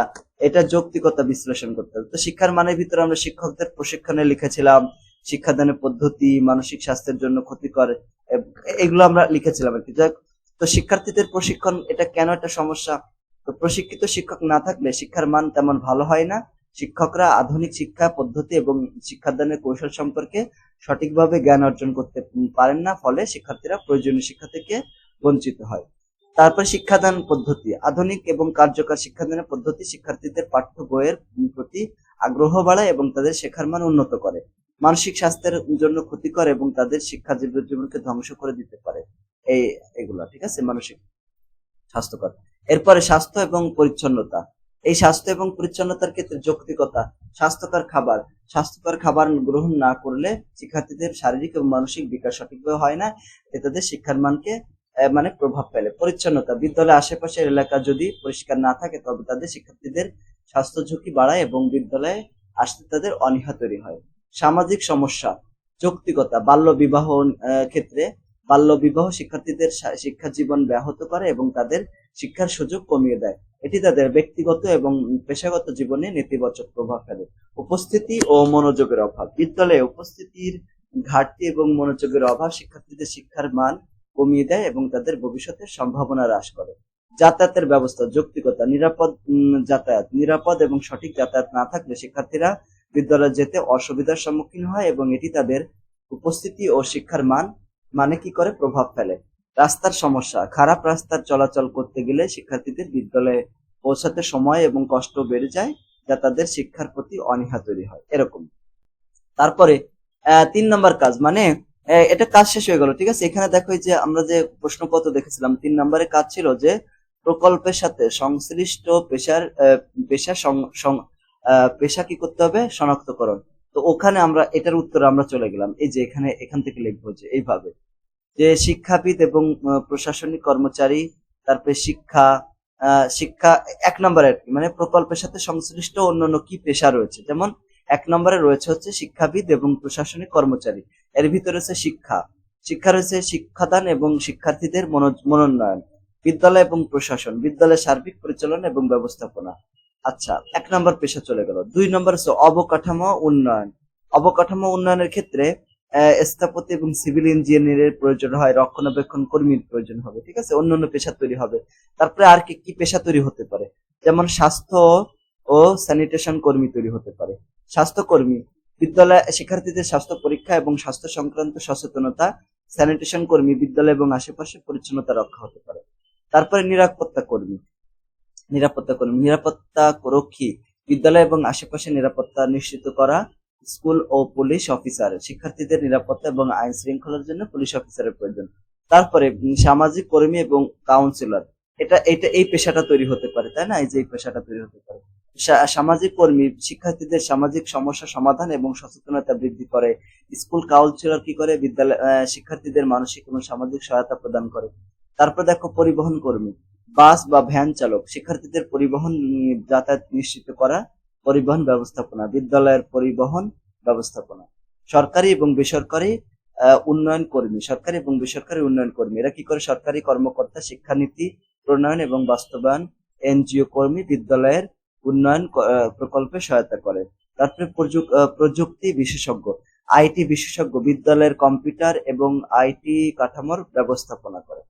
এটা যৌক্তিকতা বিশ্লেষণ করতে হবে। তো শিক্ষার মানের ভিতরে আমরা শিক্ষকদের প্রশিক্ষণে লিখেছিলাম শিক্ষাদানের পদ্ধতি, মানসিক স্বাস্থ্যের জন্য ক্ষতিকর, এগুলো আমরা লিখেছিলাম আর কি। তো শিক্ষার্থীদের প্রশিক্ষণ, এটা কেন একটা সমস্যা? তো প্রশিক্ষিত শিক্ষক না থাকলে শিক্ষার মান তেমন ভালো হয় না। শিক্ষকরা আধুনিক শিক্ষা পদ্ধতি এবং শিক্ষাদানের কৌশল সম্পর্কে সঠিকভাবে জ্ঞান অর্জন করতে পারেন না, ফলে শিক্ষার্থীরা প্রয়োজনীয় শিক্ষা থেকে বঞ্চিত হয়। তারপর শিক্ষাদান পদ্ধতি। আধুনিক এবং কার্যকর শিক্ষাদানের পদ্ধতি শিক্ষার্থীদের পাঠ্য বইয়ের প্রতি আগ্রহ বাড়ায় এবং তাদের শেখার মান উন্নত করে। মানসিক স্বাস্থ্যের জন্য ক্ষতিকর এবং তাদের শিক্ষা জীবনকে ধ্বংস করে দিতে পারে এগুলা, ঠিক আছে, মানসিক স্বাস্থ্যকর। এরপরে স্বাস্থ্য এবং পরিচ্ছন্নতা। এই স্বাস্থ্য এবং পরিচ্ছন্নতার ক্ষেত্রে যৌক্তিকতা। স্বাস্থ্যকর খাবার গ্রহণ না করলে শিক্ষার্থীদের শারীরিক এবং মানসিক বিকাশ সঠিকভাবে হয় না, এতে তাদের শিক্ষার মানকে মানে প্রভাব ফেলে। পরিচ্ছন্নতা। বিদ্যালয়ের আশেপাশের এলাকা যদি পরিষ্কার না থাকে তবে তাদের শিক্ষার্থীদের স্বাস্থ্য ঝুঁকি বাড়ায় এবং বিদ্যালয়ে আসতে তাদের অনীহা তৈরি হয়। সামাজিক সমস্যা। যৌক্তিকতা। বাল্য বিবাহ শিক্ষার্থীদের শিক্ষা জীবন ব্যাহত করে এবং তাদের শিক্ষার সুযোগ কমিয়ে দেয়। এটি তাদের ব্যক্তিগত এবং পেশাগত জীবনে নেতিবাচক প্রভাব ফেলে। উপস্থিতি ও মনোযোগের অভাব। বিদ্যালয়ে উপস্থিতির ঘাটতি এবং মনোযোগের অভাব শিক্ষার্থীদের শিক্ষার মান কমিয়ে দেয় এবং তাদের ভবিষ্যতের সম্ভাবনা হ্রাস করে। যাতায়াতের ব্যবস্থা। যৌক্তিকতা। নিরাপদ এবং সঠিক যাতায়াত না থাকলে শিক্ষার্থীরা বিদ্যালয়ে যেতে অসুবিধার সম্মুখীন হয় এবং এটি তাদের উপস্থিতি ও শিক্ষার মানে কি করে প্রভাব ফেলে। রাস্তার সমস্যা। খারাপ রাস্তার চলাচল করতে গেলে শিক্ষার্থীদের বিদ্যালয়ে পৌঁছাতে সময় এবং কষ্ট বেড়ে যায়, যা তাদের শিক্ষার প্রতি অনীহা তৈরি হয়। এরকম। তারপরে 3 নম্বর কাজ, মানে এটা কাজ শেষ হয়ে গেল, ঠিক আছে। এখানে দেখো যে আমরা যে প্রশ্নপত্র দেখেছিলাম 3 নম্বরে কাজ ছিল যে প্রকল্পের সাথে সংশ্লিষ্ট পেশা কি করতে হবে, শনাক্তকরণ। তো ওখানে আমরা এটার উত্তর আমরা চলে গেলাম, এই যে এখান থেকে লিখবো যে এইভাবে যে শিক্ষাবিদ এবং প্রশাসনিক কর্মচারী, তারপরে শিক্ষা 1 নম্বরে মানে প্রকল্পের সাথে সংশ্লিষ্ট অন্যান্য কি পেশা রয়েছে। যেমন 1 নম্বরে রয়েছে হচ্ছে শিক্ষাবিদ এবং প্রশাসনিক কর্মচারী। এর ভিতরে রয়েছে শিক্ষা রয়েছে শিক্ষাদান এবং শিক্ষার্থীদের মনোন্নয়ন। বিদ্যালয় এবং প্রশাসন, বিদ্যালয়ের সার্বিক পরিচালনা এবং ব্যবস্থাপনা। আচ্ছা, 1 নম্বর পেশা চলে গেল। 2 নম্বর হচ্ছে অবকাঠামো উন্নয়ন। অবকাঠামো উন্নয়নের ক্ষেত্রে স্থাপত্য এবং সিভিল ইঞ্জিনিয়ারের প্রয়োজন হয়, রক্ষণাবেক্ষণ কর্মীর প্রয়োজন হবে, ঠিক আছে, অন্যান্য পেশা তৈরি হবে। তারপরে আর কি পেশা তৈরি হতে পারে, যেমন স্বাস্থ্য ও স্যানিটেশন কর্মী তৈরি হতে পারে। স্বাস্থ্যকর্মী, বিদ্যালয় শিক্ষার্থীদের স্বাস্থ্য পরীক্ষা এবং স্বাস্থ্য সংক্রান্ত সচেতনতা। স্যানিটেশন কর্মী, বিদ্যালয় এবং আশেপাশে পরিচ্ছন্নতা রক্ষা হতে পারে। তারপরে নিরাপত্তা রক্ষী, বিদ্যালয় এবং আশেপাশে নিরাপত্তা নিশ্চিত করা। স্কুল ও পুলিশ অফিসার, শিক্ষার্থীদের নিরাপত্তা এবং আইন শৃঙ্খলার জন্য পুলিশ অফিসারের প্রয়োজন। তারপরে সামাজিক কর্মী এবং কাউন্সিলর, এটা এই পেশাটা তৈরি হতে পারে, তাই না, এই যে এই পেশাটা তৈরি হতে পারে। সামাজিক কর্মী শিক্ষার্থীদের সামাজিক সমস্যা সমাধান এবং সচেতনতা বৃদ্ধি করে। স্কুল কাউন্সিলর কি করে, বিদ্যালয় শিক্ষার্থীদের মানসিক এবং সামাজিক সহায়তা প্রদান করে। তারপর দেখো পরিবহন কর্মী, বাস বা ভ্যান চালক, শিক্ষার্থীদের পরিবহন যাতায়াত নিশ্চিত করা। পরিবহন ব্যবস্থাপনা, বিদ্যালয়ের পরিবহন ব্যবস্থাপনা। সরকারি এবং বেসরকারি উন্নয়ন কর্মী, এরা কি করে, সরকারি কর্মকর্তা, শিক্ষানীতি প্রণয়ন এবং বাস্তবায়ন। এনজিও কর্মী বিদ্যালয়ের উন্নয়ন প্রকল্পে সহায়তা করে। তারপরে প্রযুক্তি বিশেষজ্ঞ, আইটি বিশেষজ্ঞ, বিদ্যালয়ের কম্পিউটার এবং আইটি কাঠামোর ব্যবস্থাপনা করে,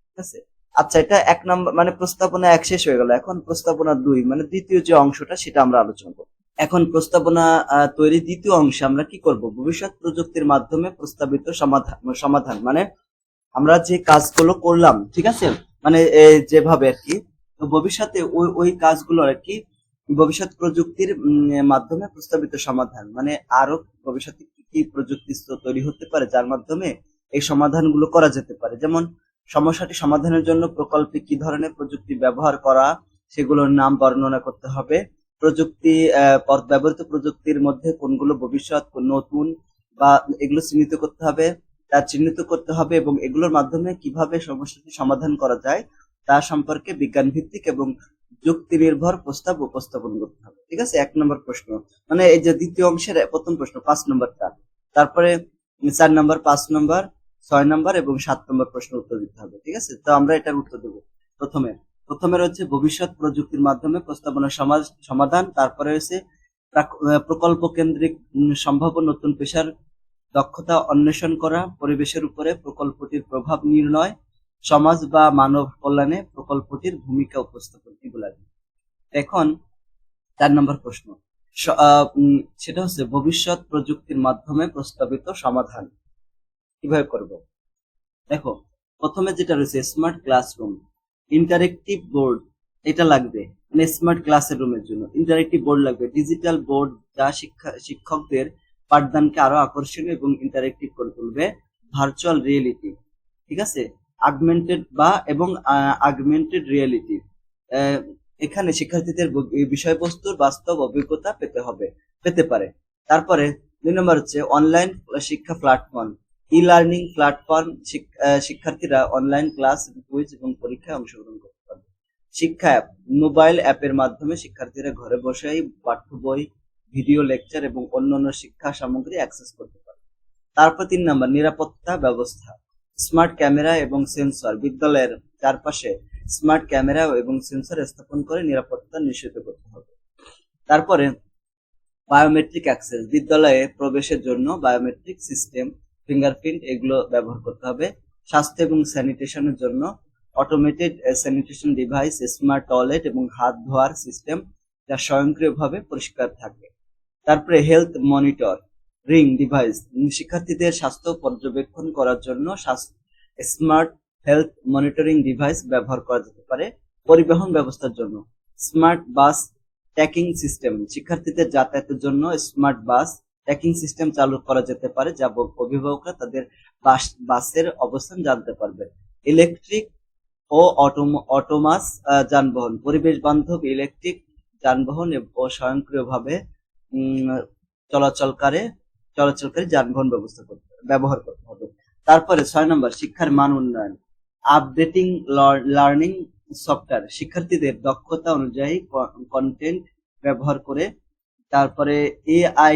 ঠিক আছে। আচ্ছা, এটা 1 নম্বর মানে প্রস্তাবনা 1 শেষ হয়ে গেল। এখন প্রস্তাবনা 2 মানে দ্বিতীয় যে অংশটা সেটা আমরা আলোচনা করব। এখন প্রস্তাবনা তৈরি দ্বিতীয় অংশে আমরা কি করব, ভবিষ্যৎ প্রযুক্তির মাধ্যমে প্রস্তাবিত সমাধান মানে আমরা যে কাজগুলো করলাম, ঠিক আছে, মানে যেভাবে আর কি, তো ভবিষ্যতে ওই ওই কাজগুলো আর কি ভবিষ্যৎ প্রযুক্তির মাধ্যমে প্রস্তাবিত সমাধান মানে আরো ভবিষ্যতে কি কি প্রযুক্তি তৈরি হতে পারে যার মাধ্যমে এই সমাধানগুলো করা যেতে পারে। যেমন সমস্যাটি সমাধানের জন্য প্রকল্পে কি ধরনের প্রযুক্তি ব্যবহার করা, সেগুলোর নাম বর্ণনা করতে হবে। প্রযুক্তি ব্যবহৃত প্রযুক্তির মধ্যে কোনগুলো ভবিষ্যৎ, কোন নতুন বা এগুলো চিহ্নিত করতে হবে এবং এগুলোর মাধ্যমে কিভাবে সমস্যাটি সমাধান করা যায় তা সম্পর্কে বিজ্ঞান ভিত্তিক এবং যুক্তি নির্ভর প্রস্তাব উপস্থাপন করতে হবে। ঠিক আছে, 1 নম্বর প্রশ্ন মানে এই যে দ্বিতীয় অংশের প্রথম প্রশ্ন 5 নম্বরটা, তারপরে 4 নম্বর, 5 নম্বর, 6 নম্বর এবং 7 নম্বর প্রশ্ন উত্তর দিতে হবে। ঠিক আছে, তো আমরা এটার উত্তর দেবো। প্রথমে রয়েছে ভবিষ্যৎ প্রযুক্তির মাধ্যমে প্রস্তাবনা সমাধান, তারপরে রয়েছে প্রকল্প কেন্দ্রিক সম্ভাব্য নতুন পেশার দক্ষতা অন্বেষণ করা, পরিবেশের উপরে প্রকল্পটির প্রভাব নির্ণয়, সমাজ বা মানব কল্যাণে প্রকল্পটির ভূমিকা উপস্থাপন, এগুলা। এখন 4 নম্বর প্রশ্ন সেটা হচ্ছে ভবিষ্যৎ প্রযুক্তির মাধ্যমে প্রস্তাবিত সমাধান কিভাবে করব। দেখো, প্রথমে যেটা রয়েছে স্মার্ট ক্লাসরুম, ইন্টারেক্টিভ বোর্ড, এটা লাগবে মানে স্মার্ট ক্লাসের রুমের জন্য ইন্টারেক্টিভ বোর্ড লাগবে। ডিজিটাল বোর্ড যা শিক্ষকদের পাঠদানকে আরো আকর্ষণীয় এবং ইন্টারেক্টিভ করে তুলবে। ভার্চুয়াল রিয়েলিটি, ঠিক আছে, আগমেন্টেড রিয়েলিটি, এখানে শিক্ষার্থীদের বিষয়বস্তুর বাস্তব অভিজ্ঞতা পেতে পারে। তারপরে 2 নম্বর হচ্ছে অনলাইন শিক্ষা প্ল্যাটফর্ম, ই লার্নিং প্ল্যাটফর্ম, শিক্ষার্থীরা অনলাইন ক্লাস, কুইজ এবং পরীক্ষায় অংশগ্রহণ করতে পারবে। শিক্ষা অ্যাপ, মোবাইল অ্যাপের মাধ্যমে শিক্ষার্থীরা ঘরে বসেই পাঠ্য বই, ভিডিও লেকচার এবং অন্যান্য শিক্ষা সামগ্রী অ্যাক্সেস করতে পারে। তারপর 3 নম্বর নিরাপত্তা ব্যবস্থা, স্মার্ট ক্যামেরা এবং সেন্সর, বিদ্যালয়ের চারপাশে স্মার্ট ক্যামেরা এবং সেন্সর স্থাপন করে নিরাপত্তা নিশ্চিত করতে হবে। তারপরে বায়োমেট্রিক অ্যাক্সেস, বিদ্যালয়ে প্রবেশের জন্য বায়োমেট্রিক সিস্টেম, ফিঙ্গারপ্রিন্ট, এগুলো ব্যবহার করতে হবে। স্বাস্থ্য এবং স্যানিটেশনের জন্য automated sanitation device, smart toilet এবং হাত ধোয়ার সিস্টেম যা স্বয়ংক্রিয়ভাবে পরিষ্কার থাকে। তারপরে হেলথ মনিটর রিং ডিভাইস, শিক্ষার্থীদের স্বাস্থ্য পর্যবেক্ষণ করার জন্য স্মার্ট হেলথ মনিটরিং ডিভাইস ব্যবহার করা যেতে পারে। পরিবহন ব্যবস্থার জন্য স্মার্ট বাস ট্র্যাকিং সিস্টেম, শিক্ষার্থীদের যাতায়াতের জন্য স্মার্ট বাস ট্র্যাকিং সিস্টেম চালু করা যেতে পারে যা অভিভাবকরা তাদের বাসের অবস্থান জানতে পারবে। ইলেকট্রিক ও অটোমাস যানবাহন, পরিবেশ বান্ধব ইলেকট্রিক যানবাহন ও স্বয়ংক্রিয়ভাবে চলাচলকারী যানবাহন ব্যবহার করতে হবে। তারপরে 6 নম্বর শিক্ষার মান উন্নয়ন, আপডেটিং লার্নিং সফটওয়্যার, শিক্ষার্থীদের দক্ষতা অনুযায়ী কন্টেন্ট ব্যবহার করে। তারপরে এআই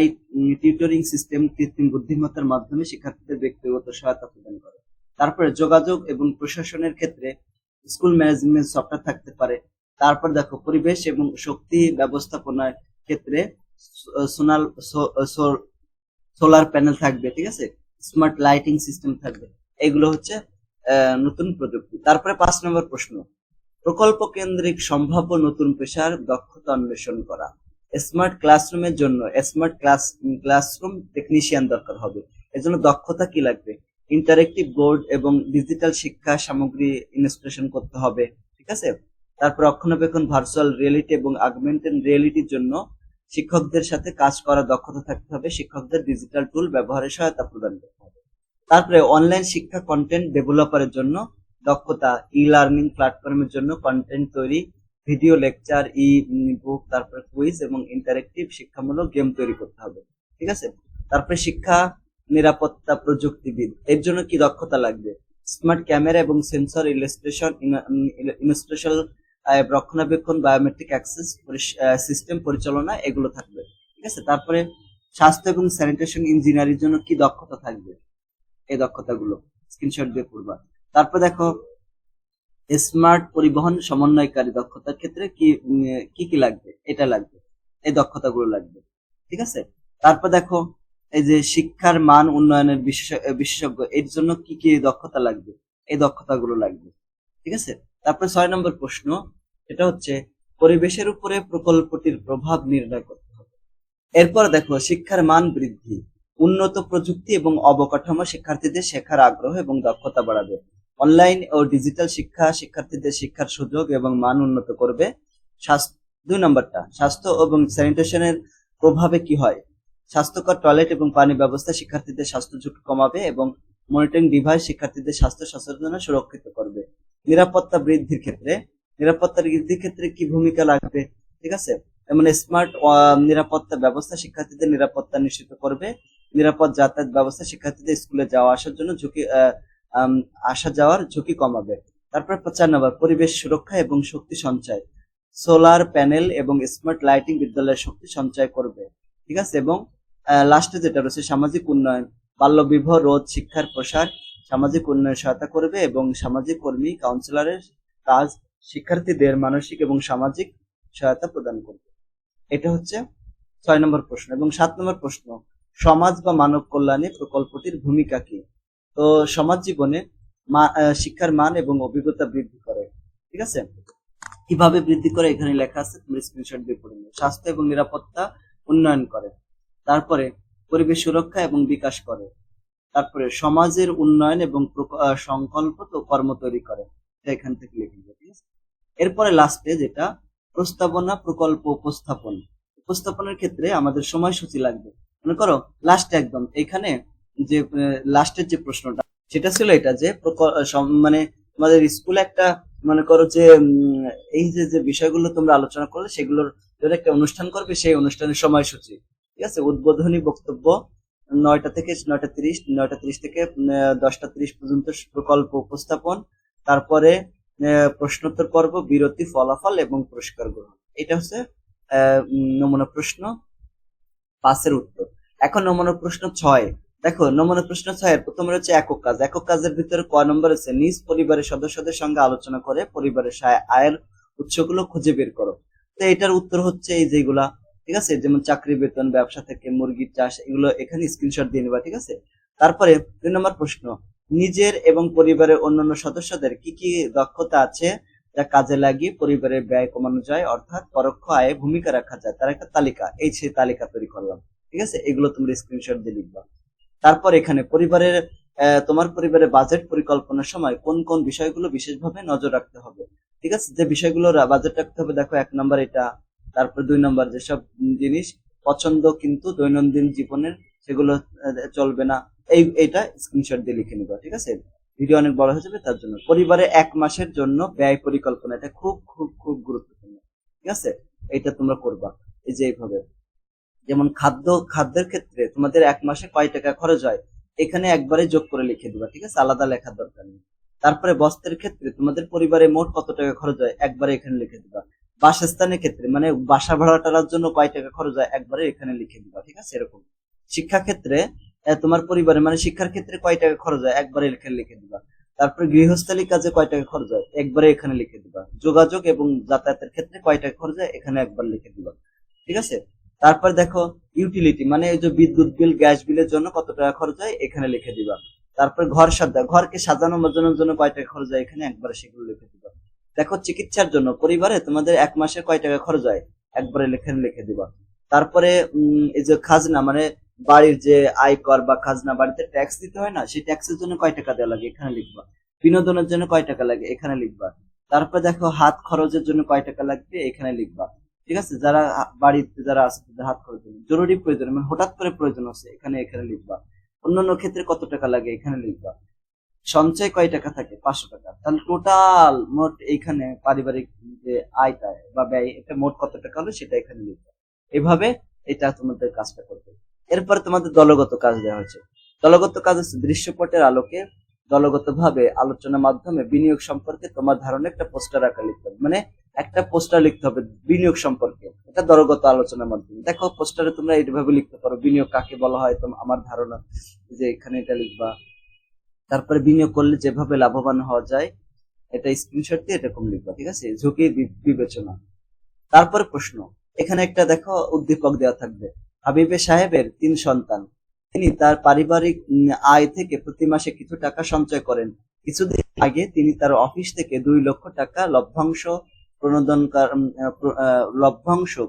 টিউটরিং সিস্টেম, কৃত্রিম বুদ্ধিমত্তার মাধ্যমে শিক্ষার্থীদের ব্যক্তিগত সহায়তা প্রদান করে। তারপরে যোগাযোগ এবং প্রশাসনের ক্ষেত্রে স্কুল ম্যানেজমেন্ট সফটওয়্যার থাকতে পারে। তারপর দেখো পরিবেশ এবং শক্তি ব্যবস্থাপনার ক্ষেত্রে সোলার প্যানেল থাকবে, ঠিক আছে, স্মার্ট লাইটিং সিস্টেম থাকবে। এগুলো হচ্ছে নতুন প্রযুক্তি। তারপরে 5 নম্বর প্রশ্ন, প্রকল্প কেন্দ্রিক সম্ভাব্য নতুন পেশার দক্ষতা অন্বেষণ করা। স্মার্ট ক্লাসরুমের জন্য স্মার্ট ক্লাসরুম টেকনিশিয়ান দরকার হবে। এজন্য দক্ষতা কি লাগবে, ইন্টারেক্টিভ বোর্ড এবং ডিজিটাল শিক্ষা সামগ্রী ইনস্টলেশন করতে হবে, ঠিক আছে। তারপর রক্ষণাবেক্ষণ, ভার্চুয়াল রিয়েলিটি এবং আগমেন্টেড রিয়েলিটির জন্য শিক্ষকদের সাথে কাজ করার দক্ষতা থাকতে হবে। শিক্ষকদের ডিজিটাল টুল ব্যবহারে সহায়তা প্রদান করতে হবে। তারপরে অনলাইন শিক্ষা কন্টেন্ট ডেভেলপারের জন্য দক্ষতা, ই লার্নিং প্ল্যাটফর্মের জন্য কন্টেন্ট তৈরি, ভিডিও লেকচার, ই বুক, তারপরে কুইজ এবং ইন্টারেক্টিভ শিক্ষামূলক গেম তৈরি করতে হবে, ঠিক আছে। তারপরে শিক্ষা নিরাপত্তা প্রযুক্তিবিদ, এর জন্য কি দক্ষতা লাগবে, স্মার্ট ক্যামেরা এবং সেন্সর ইনস্টলেশন, রক্ষণাবেক্ষণ, বায়োমেট্রিক অ্যাক্সেস সিস্টেম পরিচালনা, এগুলো থাকবে, ঠিক আছে। তারপরে স্বাস্থ্য এবং স্যানিটেশন ইঞ্জিনিয়ারিং জন্য কি দক্ষতা থাকবে, এই দক্ষতাগুলো স্ক্রিনশট দিয়ে পড়বা। তারপর দেখো স্মার্ট পরিবহন সমন্বয়কারী দক্ষতার ক্ষেত্রে কি কি লাগবে, এটা লাগবে, এই দক্ষতাগুলো লাগবে, ঠিক আছে। তারপর দেখো এই যে শিক্ষার মান উন্নয়নের বিশেষজ্ঞ, এর জন্য কি কি দক্ষতা লাগবে, এই দক্ষতাগুলো লাগবে, ঠিক আছে। তারপরে 6 নম্বর প্রশ্ন, এটা হচ্ছে পরিবেশের উপরে প্রকল্পটির প্রভাব নির্ণয় করতে হবে। এরপর দেখো শিক্ষার মান বৃদ্ধি, উন্নত প্রযুক্তি এবং অবকাঠামো শিক্ষার্থীদের শেখার আগ্রহ এবং দক্ষতা বাড়াবে। অনলাইন ও ডিজিটাল শিক্ষা শিক্ষার্থীদের শিক্ষার সুযোগ এবং মান উন্নত করবে। 2 নম্বরটা, স্বাস্থ্য এবং স্যানিটেশনের প্রভাবে কি হয়? স্বাস্থ্যকর টয়লেট এবং পানি ব্যবস্থা শিক্ষার্থীদের স্বাস্থ্য ঝুঁকি কমাবে এবং মনিটরিং ডিভাইস শিক্ষার্থীদের স্বাস্থ্য সচেতনতা সুরক্ষিত করবে। নিরাপত্তা বৃদ্ধির ক্ষেত্রে কি ভূমিকা লাগবে? ঠিক আছে, যেমন স্মার্ট নিরাপত্তা ব্যবস্থা শিক্ষার্থীদের নিরাপত্তা নিশ্চিত করবে। নিরাপদ যাতায়াত ব্যবস্থা শিক্ষার্থীদের স্কুলে যাওয়া আসার জন্য আসা যাওয়ার ঝুঁকি কমাবে। তারপর 4 নম্বর, পরিবেশ সুরক্ষা এবং শক্তি সঞ্চয়। সোলার প্যানেল এবং স্মার্ট লাইটিং বিদ্যালয়ের শক্তি সঞ্চয় করবে। ঠিক আছে, এবং লাস্টে যেটা রয়েছে সামাজিক উন্নয়ন, বাল্যবিবাহ রোধ, শিক্ষার প্রসার, সামাজিক উন্নয়ন সহায়তা করবে এবং সামাজিক কর্মী কাউন্সিলরের কাজ শিক্ষার্থীদের মানসিক এবং সামাজিক সহায়তা প্রদান করবে। এটা হচ্ছে 6 নম্বর প্রশ্ন। এবং 7 নম্বর প্রশ্ন, সমাজ বা মানব কল্যাণে প্রকল্পটির ভূমিকা কি? তো সমাজ জীবনে শিক্ষার মান এবং অভিজ্ঞতা বৃদ্ধি করে। ঠিক আছে, কিভাবে বৃদ্ধি করে এখানে লেখা আছে, তুমি স্ক্রিনশট দিয়ে পড়ে নিও। স্বাস্থ্য এবং নিরাপত্তা উন্নয়ন করে, তারপরে পরিবেশ সুরক্ষা এবং বিকাশ করে, তারপরে সমাজের উন্নয়ন এবং সংকল্প তো কর্ম তৈরি করে। এটা এখান থেকে লিখে নিবে। ঠিক আছে, এরপরে লাস্টে যেটা প্রস্তাবনা প্রকল্প উপস্থাপনের ক্ষেত্রে আমাদের সময়সূচি লাগবে। মনে করো লাস্টে একদম এখানে যে লাস্টের যে প্রশ্নটা সেটা ছিল এটা যে মানে তোমাদের স্কুলে একটা মনে করো যে এই যে যে বিষয়গুলো তোমরা আলোচনা করলে সেগুলোর জন্য একটা অনুষ্ঠান করবে, সেই অনুষ্ঠানের সময়সূচি। ঠিক আছে, উদ্বোধনী বক্তব্য 9টা থেকে 9টা 30, 9টা 30 থেকে 10টা 30 পর্যন্ত প্রকল্প উপস্থাপন, তারপরে প্রশ্নোত্তর পর্ব, বিরতি, ফলাফল এবং পুরস্কার গ্রহণ। এটা হচ্ছে নমুনা প্রশ্ন 5-এর উত্তর। এখন নমুনা প্রশ্ন 6। দেখো নমুনা প্রশ্ন 6-এর প্রথম রয়েছে একক কাজ। একক কাজের ভিতরে ক নম্বর আছে, নিজ পরিবারের সদস্যদের সঙ্গে আলোচনা করে পরিবারের আয়ের উৎসগুলো খুঁজে বের করো। তো এটার উত্তর হচ্ছে এই যেগুলা। ঠিক আছে, যেমন চাকরি, বেতন, ব্যবসা থেকে মুরগির চাষ, এগুলো এখানে স্ক্রিনশট দিয়ে নেবা। ঠিক আছে, তারপরে 2 নম্বর প্রশ্ন, নিজের এবং পরিবারের অন্যান্য সদস্যদের কি কি দক্ষতা আছে যা কাজে লাগিয়ে পরিবারের ব্যয় কমানো যায়, অর্থাৎ পরোক্ষ আয়ে ভূমিকা রাখা যায়, তার একটা তালিকা। এই সেই তালিকা তৈরি করলাম। ঠিক আছে, এগুলো তুমি স্ক্রিনশট দিয়ে লিখবা। তারপর এখানে তোমার পরিবারের বাজেট পরিকল্পনার সময় কোন কোন বিষয়গুলো বিশেষভাবে নজর রাখতে হবে। ঠিক আছে, যে বিষয়গুলো বাজেট রাখতে হবে, দেখো 1 নম্বর এটা। তারপর 2 নম্বর, যেসব জিনিস পছন্দ কিন্তু দৈনন্দিন জীবনের সেগুলো চলবে না, এইটা স্ক্রিনশট দিয়ে লিখে নিবা। ঠিক আছে, ভিডিও অনেক বড় হয়ে যাবে তার জন্য। পরিবারে 1 মাসের জন্য ব্যয় পরিকল্পনা, এটা খুব খুব খুব গুরুত্বপূর্ণ। ঠিক আছে, এটা তোমরা করবা এই যে এইভাবে। যেমন খাদ্যের ক্ষেত্রে তোমাদের 1 মাসে কয় টাকা খরচ হয়, এখানে একবারে যোগ করে লিখে দিবা। ঠিক আছে, আলাদা লেখার দরকার নেই। তারপরে বস্ত্রের ক্ষেত্রে তোমাদের পরিবারে মোট কত টাকা খরচ হয়, একবারে এখানে লিখে দিবা। বাসস্থানের ক্ষেত্রে মানে বাসা ভাড়া টাড়ার জন্য কয় টাকা খরচ হয়, একবারে এখানে লিখে দিবা। ঠিক আছে, এরকম। শিক্ষা ক্ষেত্রে তোমার পরিবারে মানে শিক্ষার ক্ষেত্রে কয় টাকা খরচ হয়, একবারে এখানে লিখে দিবা। তারপরে গৃহস্থালী কাজে কয় টাকা খরচ হয়, একবারে এখানে লিখে দিবা। যোগাযোগ এবং যাতায়াতের ক্ষেত্রে কয় টাকা খরচ হয়, এখানে একবার লিখে দিবা। ঠিক আছে, তারপর দেখো ইউটিলিটি মানে এই যে বিদ্যুৎ বিল, গ্যাস বিলের জন্য কত টাকা খরচ হয়, এখানে লিখে দিবা। তারপর ঘরকে সাজানো বাজানোর জন্য কয় টাকা খরচ হয়, এখানে একবারে সেগুলো লিখে দিবা। দেখো চিকিৎসার জন্য পরিবারে তোমাদের 1 মাসে কয় টাকা খরচ হয়, একবারে এখানে লিখে দিবা। তারপরে এই যে খাজনা মানে বাড়ির যে আয়কর বা খাজনা, বাড়িতে ট্যাক্স দিতে হয় না, সেই ট্যাক্সের জন্য কয় টাকা দেওয়া লাগে, এখানে লিখবা। বিনোদনের জন্য কয় টাকা লাগে, এখানে লিখবা। তারপর দেখো হাত খরচের জন্য কয় টাকা লাগবে, এখানে লিখবা। ঠিক আছে, যারা বাড়িতে যারা আছে তাদের হাত খরচ জরুরি প্রয়োজন মানে হঠাৎ করে প্রয়োজন আছে, এখানে লিখবা। অন্যান্য ক্ষেত্রে কত টাকা লাগে, এখানে লিখবা। সঞ্চয় কয় টাকা থাকে, 500 টাকা। তাহলে টোটাল মোট এইখানে পারিবারিক যে আয়টা বা ব্যয়, এটা মোট কত টাকা হলো সেটা এখানে লিখবা। এভাবে এটা তোমাদের কাজটা করবে। এরপর তোমাদের দলগত কাজ দেওয়া হয়েছে। দলগত কাজ হচ্ছে দৃশ্যপটের আলোকে দলগতভাবে আলোচনার মাধ্যমে বিনিয়োগ সম্পর্কে তোমার ধারণা একটা পোস্টার আকার লিখতে হবে। মানে একটা পোস্টার লিখতে হবে বিনিয়োগ সম্পর্কে, এটা দলগত আলোচনার মাধ্যমে। দেখো পোস্টারে তোমরা এইভাবে লিখতে পারো, বিনিয়োগ কাকে বলা হয়, আমার ধারণা, যে এখানে এটা লিখবা। তারপরে বিনিয়োগ করলে যেভাবে লাভবান হওয়া যায়, এটা স্ক্রিনশট দিয়ে এরকম লিখবা। ঠিক আছে, ঝুঁকি বিবেচনা। তারপরে প্রশ্ন, এখানে একটা দেখো উদ্দীপক দেওয়া থাকবে। হাবিবে সাহেবের 3 সন্তান, তিনি তার পারিবারিক আয় থেকে প্রতি মাসে কিছু টাকা সঞ্চয় করেন, কিছুদিন আগে তিনি তার অফিস থেকে 2 লক্ষ টাকা লভ্যাংশ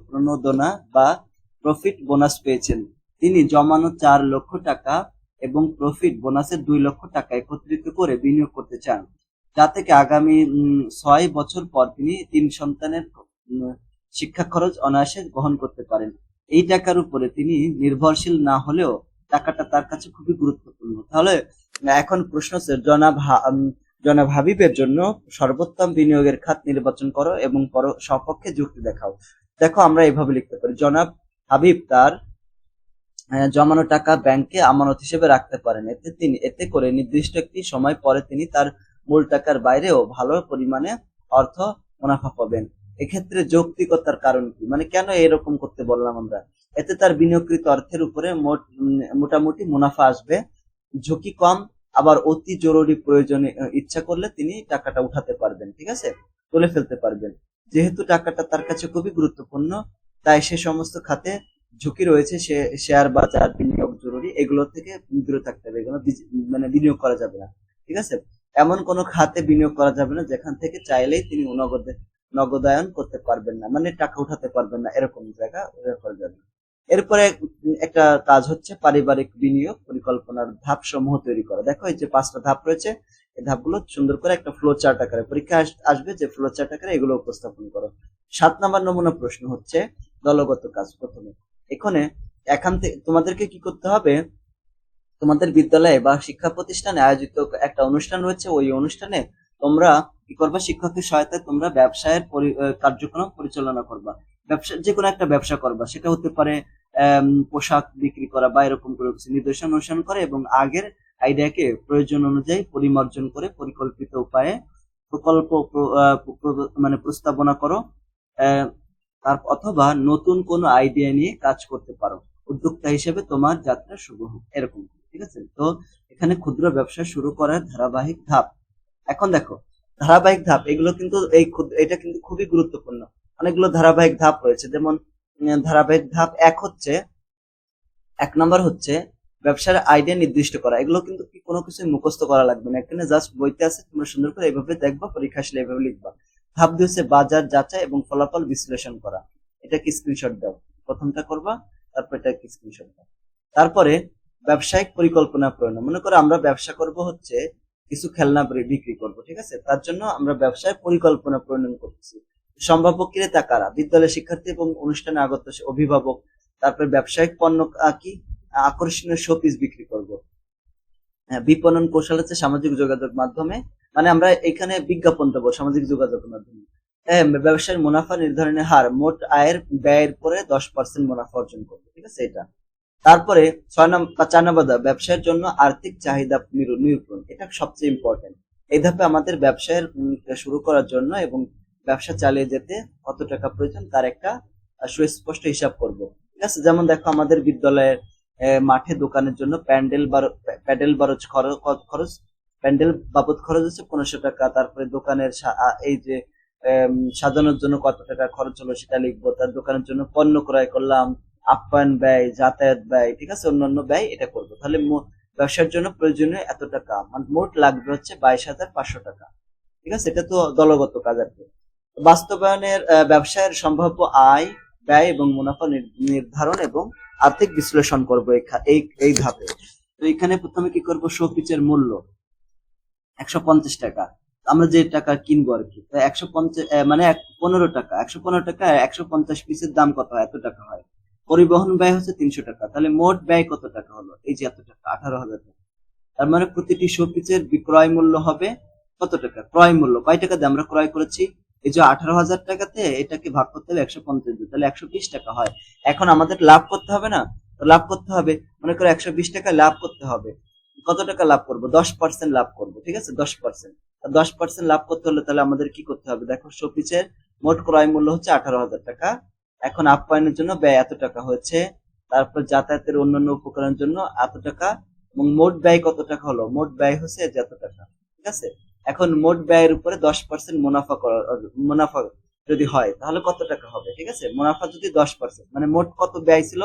প্রণোদনা বা প্রফিট বোনাস পেয়েছেন। তিনি জমানো 4 লক্ষ টাকা এবং প্রফিট বোনাসের 2 লক্ষ টাকা একত্রিত করে বিনিয়োগ করতে চান, যা থেকে আগামী 6 বছর পর তিনি 3 সন্তানের শিক্ষা খরচ অনায়াসে বহন করতে পারেন। এই টাকার উপরে তিনি নির্ভরশীল না হলেও টাকাটা তার কাছে খুবই গুরুত্বপূর্ণ। তাহলে এখন প্রশ্ন হচ্ছে, জনাব হাবিবের জন্য সর্বোত্তম বিনিয়োগের খাত নির্বাচন করো এবং সপক্ষে যুক্তি দেখাও। দেখো, আমরা এভাবে লিখতে পারি, জনাব হাবিব তার জমানো টাকা ব্যাংকে আমানত হিসেবে রাখতে পারেন। এতে করে নির্দিষ্ট একটি সময় পরে তিনি তার মূল টাকার বাইরেও ভালো পরিমাণে অর্থ মুনাফা পাবেন। এক্ষেত্রে যৌক্তিকতার কারণ কি, মানে কেন এরকম করতে বললাম আমরা? এতে তার বিনিয়োগকৃত অর্থের উপরে মোটামুটি মুনাফা আসবে, ঝুঁকি কম, আবার অতি জরুরি প্রয়োজনে ইচ্ছা করলে তিনি টাকাটা উঠাতে পারবেন, ঠিক আছে, তুলে ফেলতে পারবেন। যেহেতু টাকাটা তার কাছে খুবই গুরুত্বপূর্ণ, তাই সে সমস্ত খাতে ঝুঁকি রয়েছে, শেয়ার বাজার বিনিয়োগ জরুরি, এগুলো থেকে দূরে থাকতে হবে, এগুলো মানে বিনিয়োগ করা যাবে না, ঠিক আছে। এমন কোন খাতে বিনিয়োগ করা যাবে না যেখান থেকে চাইলেই তিনি নগদায়ন করতে পারবেন না, মানে টাকা উঠাতে পারবেন না, এরকম জায়গা করা যাবে না। এরপরে একটা কাজ হচ্ছে পারিবারিক বিনিয়োগ পরিকল্পনার ধাপ সমূহ তৈরি করা। দেখো, এই যে 5টা ধাপ রয়েছে, এই ধাপগুলো সুন্দর করে একটা ফ্লো চার্ট আকারে পরীক্ষা আসবে, যে ফ্লো চার্ট আকারে এগুলো উপস্থাপন করো। 7 নম্বর নমুনা প্রশ্ন হচ্ছে দলগত কাজ। প্রথমে এখান থেকে তোমাদেরকে কি করতে হবে, তোমাদের বিদ্যালয়ে বা শিক্ষা প্রতিষ্ঠানে আয়োজিত একটা অনুষ্ঠান রয়েছে, ওই অনুষ্ঠানে তোমরা কি করবা, শিক্ষকের সহায়তায় তোমরা ব্যবসায়ের কার্যক্রম পরিচালনা করবা। ব্যবসা, যে কোনো একটা ব্যবসা করবা, সেটা হতে পারে পোশাক বিক্রি করা বা এরকম করে কিছু নির্দেশনা অনুসরণ করে এবং আগের আইডিয়াকে প্রয়োজন অনুযায়ী পরিমার্জন করে পরিকল্পিত উপায়ে প্রকল্প মানে প্রস্তাবনা করো, তার অথবা নতুন কোনো আইডিয়া নিয়ে কাজ করতে পারো। উদ্যোক্তা হিসেবে তোমার যাত্রা শুভ হোক, এরকম, ঠিক আছে। তো এখানে ক্ষুদ্র ব্যবসা শুরু করার ধারাবাহিক ধাপ। এখন দেখো, ধারাবাহিক ধাপ এগুলো কিন্তু এটা কিন্তু খুবই গুরুত্বপূর্ণ। অনেকগুলো ধারাবাহিক ধাপ রয়েছে, যেমন ধারাবাহিক ধাপ 1 নম্বর হচ্ছে ব্যবসার আইডিয়া নির্দিষ্ট করা। এগুলো কিন্তু কোনো কিছু মুখস্থ করা লাগবে না, এখানে জাস্ট বইতে আছে, তোমরা সুন্দর করে এইভাবে দেখবা, পরীক্ষা আসলে এইভাবে লিখবা। ধাপ 2 হচ্ছে বাজার যাচাই এবং ফলাফল বিশ্লেষণ করা। এটাকে স্ক্রিনশট দাও, প্রথমটা করবা, তারপর এটাকে স্ক্রিনশট দাও। তারপরে ব্যবসায়িক পরিকল্পনা প্রণয়ন। মনে করো আমরা ব্যবসা করব হচ্ছে কিছু খেলনা বিক্রি করব, ঠিক আছে, তার জন্য আমরা ব্যবসায় পরিকল্পনা প্রণয়ন করতেছি। সম্ভাব্য ক্রেতা কারা, বিদ্যালয়ের শিক্ষার্থী এবং অনুষ্ঠানে আগত অভিভাবক। তারপরে ব্যবসায়িক পণ্য কি, আকর্ষণীয় শোপিস বিক্রি করব। বিপণন কৌশল হচ্ছে সামাজিক যোগাযোগ মাধ্যমে, মানে আমরা এখানে বিজ্ঞাপন দেবো সামাজিক যোগাযোগের মাধ্যমে। ব্যবসায়ের মুনাফা নির্ধারণের হার, মোট আয়ের ব্যয়ের পরে 10% মুনাফা অর্জন করবে, ঠিক আছে, এটা। তারপরে 4 নম্বর ব্যবসায়ের জন্য আর্থিক চাহিদা নিরূপণ। এটা সবচেয়ে ইম্পর্টেন্ট। এই ধাপে আমাদের ব্যবসায়ের শুরু করার জন্য এবং ব্যবসা চালিয়ে যেতে কত টাকা প্রয়োজন তার একটা সুস্পষ্ট হিসাব করব, ঠিক আছে। যেমন দেখো, আমাদের বিদ্যালয়ের মাঠে দোকানের জন্য প্যান্ডেল বাবদ খরচ হচ্ছে 1500 টাকা। তারপরে দোকানের এই যে সাজানোর জন্য কত টাকা খরচ হলো সেটা লিখবো। তার দোকানের জন্য পণ্য ক্রয় করলাম, আপ্যায়ন ব্যয়, যাতায়াত ব্যয়, ঠিক আছে, অন্যান্য ব্যয়, এটা করবো। তাহলে ব্যবসার জন্য প্রয়োজনীয় এত টাকা, মানে মোট লাগবে হচ্ছে 22,500 টাকা, ঠিক আছে। এটা তো দলগত কাজ আর কি। বাস্তবায়নের ব্যবসায়ের সম্ভাব্য আয়, ব্যয় এবং মুনাফা নির্ধারণ এবং আর্থিক বিশ্লেষণ করবো এই ধাপে। তো এখানে প্রথমে কি করবো, শোপিসের মূল্য 150 টাকা, আমরা যে টাকা কিনবো আর কি, 150 মানে 15 টাকা, 115 টাকা 150 পিসের দাম কত হয়, এত টাকা হয়। পরিবহন ব্যয় হচ্ছে 300 টাকা, তাহলে মোট ব্যয় কত টাকা হলো, এই যে এত টাকা, 18,000 টাকা। তার মানে প্রতিটি শোপিসের বিক্রয় মূল্য হবে কত টাকা, ক্রয় মূল্য কয় টাকা দিয়ে আমরা ক্রয় করেছি, এই যে 18,000 টাকাতে এটাকে ভাগ করতে হলে 150 দিয়ে, তাহলে 120 টাকা হয়। এখন আমাদের লাভ করতে হবে না, তো লাভ করতে হবে, মনে করো 120 টাকা লাভ করতে হবে। কত টাকা লাভ করবো, 10% লাভ করবো, ঠিক আছে, 10%। 10% লাভ করতে হলে তাহলে আমাদের কি করতে হবে, দেখো, শোপিসের মোট ক্রয় মূল্য হচ্ছে 18,000 টাকা। এখন আপ্যায়নের জন্য ব্যয় এত টাকা হয়েছে, তারপর যাতায়াতের অন্যান্য উপকরণের জন্য এত টাকা, এবং মোট ব্যয় কত টাকা হলো, মোট ব্যয় হচ্ছে এত টাকা, ঠিক আছে। এখন মোট ব্যয়ের উপরে 10% মুনাফা যদি হয় তাহলে কত টাকা হবে, ঠিক আছে। মুনাফা যদি 10%, মানে মোট কত ব্যয় ছিল,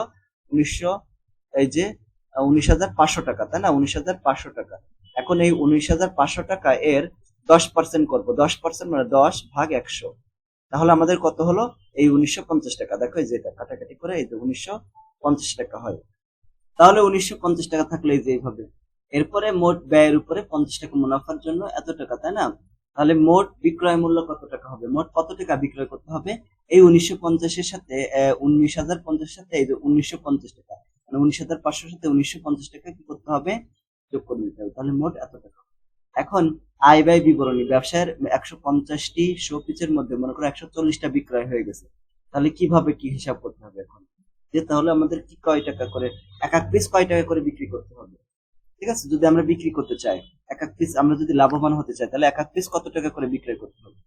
19,500 টাকা, তাই না, 19,500 টাকা। এখন এই 19,500 টাকা এর 10% করবো, 10% মানে 10/100, তাহলে আমাদের কত হলো? এই 1950 টাকা। দেখো এই যে এটা কাটাকাটি করে এই যে 1950 টাকা হয়। তাহলে 1950 টাকা থাকলে এই যে এইভাবে, এরপরে মোট ব্যয়ের উপরে 50 টাকা মুনাফার জন্য এত টাকা, তাই না? তাহলে মোট বিক্রয় মূল্য কত টাকা হবে? মোট কত টাকা বিক্রয় করতে হবে? এই 1950 এর সাথে 19,050 সাথে এই যে 1950 টাকা, মানে 19,500 সাথে 1950 টাকা কি করতে হবে? যোগ করে দিতে হবে। তাহলে মোট এত টাকা। এখন আয় ব্যয় বিবরণী, ব্যবসায়ের 150টি শো পিচের মধ্যে মনে করো 140টা বিক্রয় হয়ে গেছে। তাহলে কিভাবে কি হিসাব করতে হবে এখন? যে তাহলে আমাদের কি কয় টাকা করে, এক এক পিস কয় টাকা করে বিক্রি করতে হবে? ঠিক আছে, যদি আমরা বিক্রি করতে চাই এক এক পিস, আমরা যদি লাভবান হতে চাই তাহলে এক এক পিস কত টাকা করে বিক্রয় করতে হবে?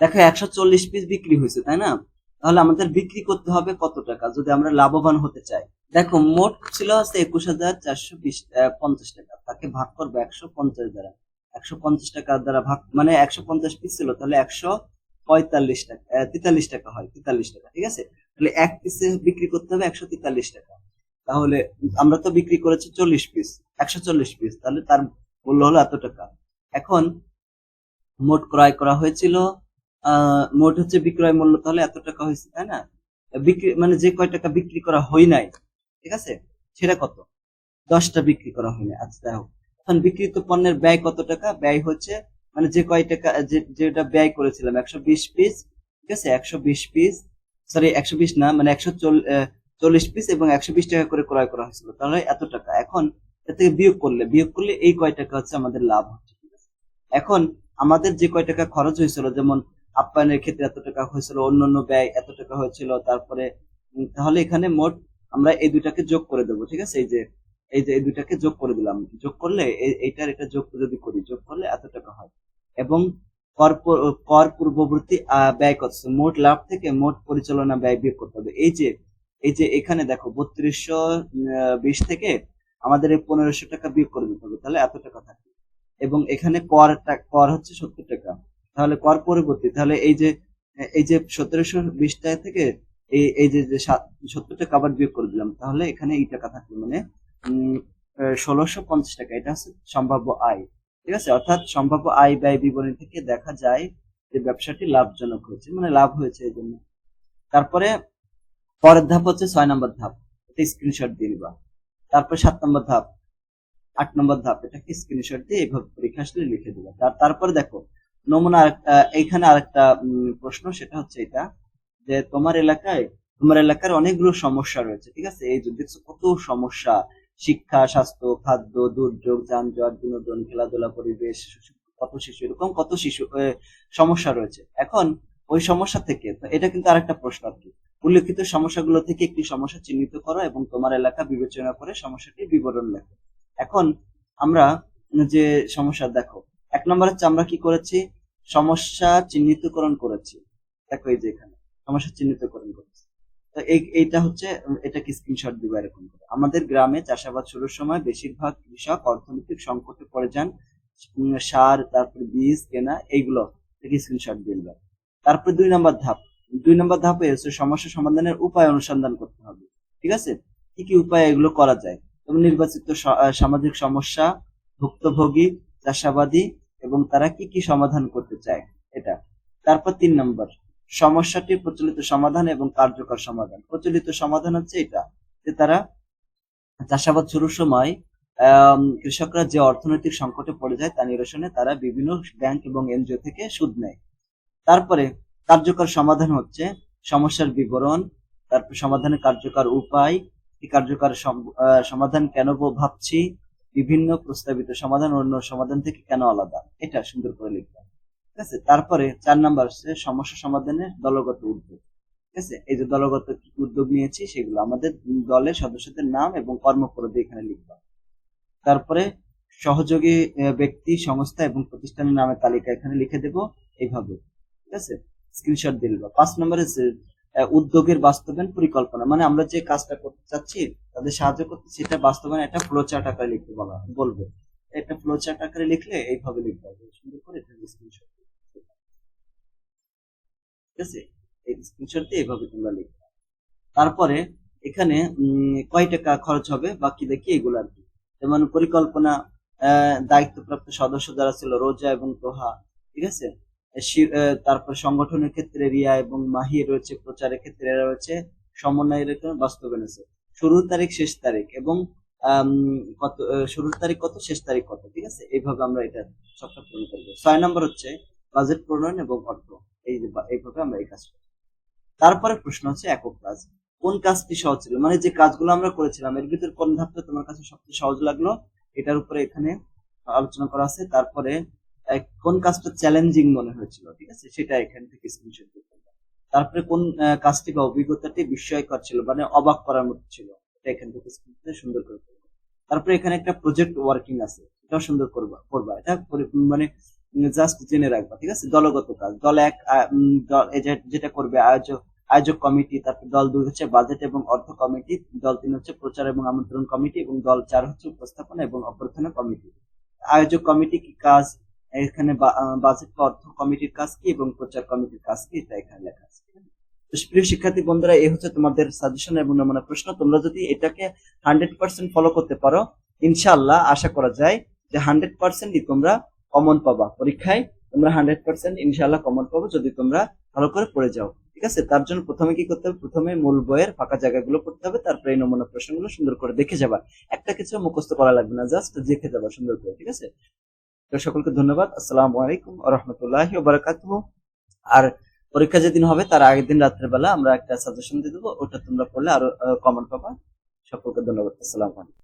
দেখো 140 পিস বিক্রি হয়েছে, তাই না? তাহলে আমাদের বিক্রি করতে হবে কত টাকা যদি আমরা লাভবান হতে চাই? দেখো মোট ছিল হচ্ছে 21,450 টাকা, তাকে ভাগ করবো 150 দ্বারা। 150 টাকা দ্বারা ভাগ মানে 150 পিস ছিল, তাহলে 145 টাকা 43 টাকা হয়, 43 টাকা। ঠিক আছে, তাহলে এক পিসে বিক্রি করতে হবে 143 টাকা। তাহলে আমরা তো বিক্রি করেছি 40 পিস, 140 পিস, তাহলে তার মূল্য হলো এত টাকা। এখন মোট ক্রয় করা হয়েছিল, মোট হচ্ছে বিক্রয় মূল্য, তাহলে এত টাকা হয়েছে, তাই না? বিক্রি মানে যে কয় টাকা বিক্রি করা হয় নাই, ঠিক আছে, সেটা কত? 10টা বিক্রি করা হয়নি। আচ্ছা দেখো, এখন বিক্রিত পণ্যের ব্যয় কত টাকা? ব্যয় হচ্ছে মানে যে কয় টাকা যেটা ব্যয় করেছিলাম 120 পিস, ঠিক আছে, 120 পিস, সরি 120 না, মানে 140 পিস এবং 120 টাকা করে ক্রয় করা হয়েছিল, তাহলে এত টাকা। এখন এর থেকে বিয়োগ করলে এই কয় টাকা হচ্ছে আমাদের লাভ হচ্ছে। ঠিক আছে, এখন আমাদের যে কয় টাকা খরচ হয়েছিল, যেমন আপ্যায়নের ক্ষেত্রে এত টাকা হয়েছিল, অন্যান্য ব্যয় এত টাকা হয়েছিল, তারপরে তাহলে এখানে মোট আমরা এই দুটাকে যোগ করে দেবো। ঠিক আছে, এই যে এই দুটাকে যোগ করে দিলাম, যোগ করলে এইটার এটা যোগ যদি করি, যোগ করলে এত টাকা হয়। এবং কর পূর্ববর্তী ব্যয় কত? মোট লাভ থেকে মোট পরিচালনা ব্যয় বিয়োগ করতে হবে। এই যে এখানে দেখো 3220 থেকে আমাদের এই 1500 টাকা বিয়োগ করে দিতে হবে, তাহলে এত টাকা থাকে। এবং এখানে কর হচ্ছে 70 টাকা, তাহলে কর পরবর্তী, তাহলে এই যে 1720 টাকা থেকে এই যে 70 টাকা আবার বিয়োগ করে দিলাম, তাহলে এখানে এই টাকা থাকলো, মানে 1650 টাকা। এটা হচ্ছে সম্ভাব্য আয়। ঠিক আছে, অর্থাৎ সম্ভাব্য আয় ব্যয় বিবরণী থেকে দেখা যায় যে ব্যবসাটি লাভজনক হয়েছে, মানে লাভ হয়েছে এই জন্য। তারপরে পরের ধাপ হচ্ছে 6 নম্বর ধাপ, এটা স্ক্রিনশট দিয়ে নিবা। তারপর 7 নম্বর ধাপ, 8 নম্বর ধাপ, এটাকে স্ক্রিনশট দিয়ে এইভাবে পরীক্ষা আসলে লিখে দিবা। তারপরে দেখো নমুনা এইখানে আরেকটা প্রশ্ন, সেটা হচ্ছে এটা যে তোমার এলাকার অনেকগুলো সমস্যা রয়েছে। ঠিক আছে, এই যে দেখছো কত সমস্যা, শিক্ষা, স্বাস্থ্য, খাদ্য, দুর্যোগ, যানজট, বিনোদন, খেলাধুলা, পরিবেশ, কত শিশু, এরকম কত শিশু সমস্যা রয়েছে। এখন ওই সমস্যা থেকে, তো এটা কিন্তু আরেকটা প্রশ্ন আর কি, উল্লেখিত সমস্যাগুলো থেকে একটি সমস্যা চিহ্নিত করো এবং তোমার এলাকা বিবেচনা করে সমস্যাটির বিবরণ লেখো। এখন আমরা যে সমস্যা দেখো, 1 নম্বর হচ্ছে আমরা কি করেছি? সমস্যা চিহ্নিতকরণ করেছি। দেখো এই যে এখানে সমস্যা চিহ্নিতকরণ করেছি। তো এইটা হচ্ছে, এটাকে স্ক্রিনশট দিবা এরকম করে। আমাদের গ্রামে চাষাবাদ শুরুর সময় বেশিরভাগ কৃষক অর্থনৈতিক সংকটে পড়ে যান, সার, তারপর বীজ কেনা, এইগুলো থেকে স্ক্রিনশট দিবা। তারপর 2 নম্বর ধাপে হচ্ছে সমস্যা সমাধানের উপায় অনুসন্ধান করতে হবে। ঠিক আছে, কি কি উপায় এগুলো করা যায়? যেমন নির্বাচিত সামাজিক সমস্যা, ভুক্তভোগী, চাষাবাদী এবং তারা কি কি সমাধান করতে চায়, এটা। তারপর 3 নম্বর, সমস্যাটির প্রচলিত সমাধান এবং কার্যকর সমাধান। প্রচলিত সমাধান হচ্ছে এটা যে তারা চাষাবাদ শুরুর সময় কৃষকরা যে অর্থনৈতিক সংকটে পড়ে যায় তা নিরসনে তারা বিভিন্ন ব্যাংক এবং এনজিও থেকে সুদ নেয়। তারপরে কার্যকর সমাধান হচ্ছে সমস্যার বিবরণ, তারপর সমাধানের কার্যকর উপায়, এই কার্যকর সমাধান কেন ভাবছি, বিভিন্ন প্রস্তাবিত সমাধান অন্য সমাধান থেকে কেন আলাদা, এটা সুন্দর করে লিখতে। ঠিক আছে, তারপরে 4 নম্বর হচ্ছে সমস্যা সমাধানের দলগত উদ্যোগ। ঠিক আছে, এই যে দলগত উদ্যোগ নিয়েছি সেগুলো আমাদের দলের সদস্যদের নাম এবং কর্মপদ্ধতি এখানে লিখবা। তারপরে সহযোগী ব্যক্তি, সংস্থা এবং প্রতিষ্ঠানের নামের তালিকা এখানে লিখে দেব এইভাবে। ঠিক আছে, স্ক্রিনশট দিয়ে দিবা। 5 নম্বরে উদ্যোগের বাস্তবায়ন পরিকল্পনা, মানে আমরা যে কাজটা করতে চাচ্ছি তাদের সাহায্য করতে, সেটা বাস্তবায়ন একটা ফ্লো চার্ট আকারে লিখতে বলবে। একটা ফ্লো চার্ট আকারে লিখলে এইভাবে লিখতে হবে, সুন্দর করে এটা স্ক্রিনশট। ঠিক আছে, এই স্ক্রিনশট দিয়ে এইভাবে তোমরা লিখবে। তারপরে এখানে কয় টাকা খরচ হবে বাকি দেখি, এগুলো আর কি। যেমন পরিকল্পনা, দায়িত্বপ্রাপ্ত সদস্য যারা ছিল রোজা এবং তোহা, ঠিক আছে। তারপর সংগঠনের ক্ষেত্রে রিয়া এবং মাহি রয়েছে, প্রচারের ক্ষেত্রে এরা রয়েছে, সমন্বয়ের বাস্তবায়ন আছে। শুরুর তারিখ শেষ তারিখ এবং কত শুরুর তারিখ কত শেষ তারিখ কত, ঠিক আছে। এইভাবে আমরা এটা সবটা পূরণ করবো। 6 নম্বর হচ্ছে বাজেট প্রণয়ন এবং অর্থ। এইভাবে আমরা এই কাজ করবো। তারপরে প্রশ্ন হচ্ছে একক কাজ। কোন কাজটি সহজ ছিল, মানে যে কাজগুলো আমরা করেছিলাম এর ভিতর কোন ধাপটা তোমার কাছে সবচেয়ে সহজ লাগলো, এটার উপরে এখানে আলোচনা করা আছে। তারপরে কোন কাজটা চ্যালেঞ্জিং মনে হয়েছিল, ঠিক আছে, সেটা এখান থেকে স্ক্রিনশট দিতে হবে। তারপরে কোন কাজটি বা অভিজ্ঞতাটি বিস্ময়কর ছিল, মানে অবাক করার মতো ছিল, এটা এখান থেকে স্ক্রিনশটে সুন্দর করে করবে। তারপরে এখানে একটা প্রজেক্ট ওয়ার্কিং আছে, এটাও সুন্দর করবা। এটা মানে জাস্ট জেনে রাখবা, ঠিক আছে। দলগত কাজ, দল এক যেটা করবে আয়োজক কমিটি, তারপর দল 2 হচ্ছে বাজেট এবং অর্থ কমিটি, দল 3 হচ্ছে প্রচার এবং আমন্ত্রণ কমিটি, এবং দল 4 হচ্ছে উপস্থাপনা এবং অভ্যর্থনা কমিটি। আয়োজক কমিটি কি কাজ, এখানে বাজেট বা অর্থ কমিটির কাজ কি এবং প্রচার কমিটির কাজ কি, এটা এখানে লেখা আছে। তো প্রিয় শিক্ষার্থী বন্ধুরা, এই হচ্ছে তোমাদের সাজেশন এবং নমুনা প্রশ্ন। তোমরা যদি এটাকে 100% ফলো করতে পারো, ইনশাআল্লাহ আশা করা যায় যে 100%ই তোমরা কমন পাবা পরীক্ষায়। তোমরা 100% ইনশাআল্লাহ কমন পাবো যদি তোমরা ভালো করে পড়ে যাও, ঠিক আছে। তার জন্য প্রথমে কি করতে হবে, প্রথমে মূল বইয়ের ফাঁকা জায়গাগুলো পড়তে হবে, তারপরে এই নমুনা প্রশ্নগুলো সুন্দর করে দেখে যাবা। একটা কিছু মুখস্থ করা লাগবে না, জাস্ট দেখে যাবা সুন্দর করে, ঠিক আছে। তো সকলকে ধন্যবাদ। আসসালামু আলাইকুম ওয়া রাহমাতুল্লাহি ওয়া বারাকাতুহু। আর পরীক্ষা যেদিন হবে তার আগের দিন রাত্রের বেলা আমরা একটা সাজেশন দিয়ে দেবো, ওটা তোমরা পড়লে আরো কমন পাবা। সকলকে ধন্যবাদ। আসসালামু আলাইকুম।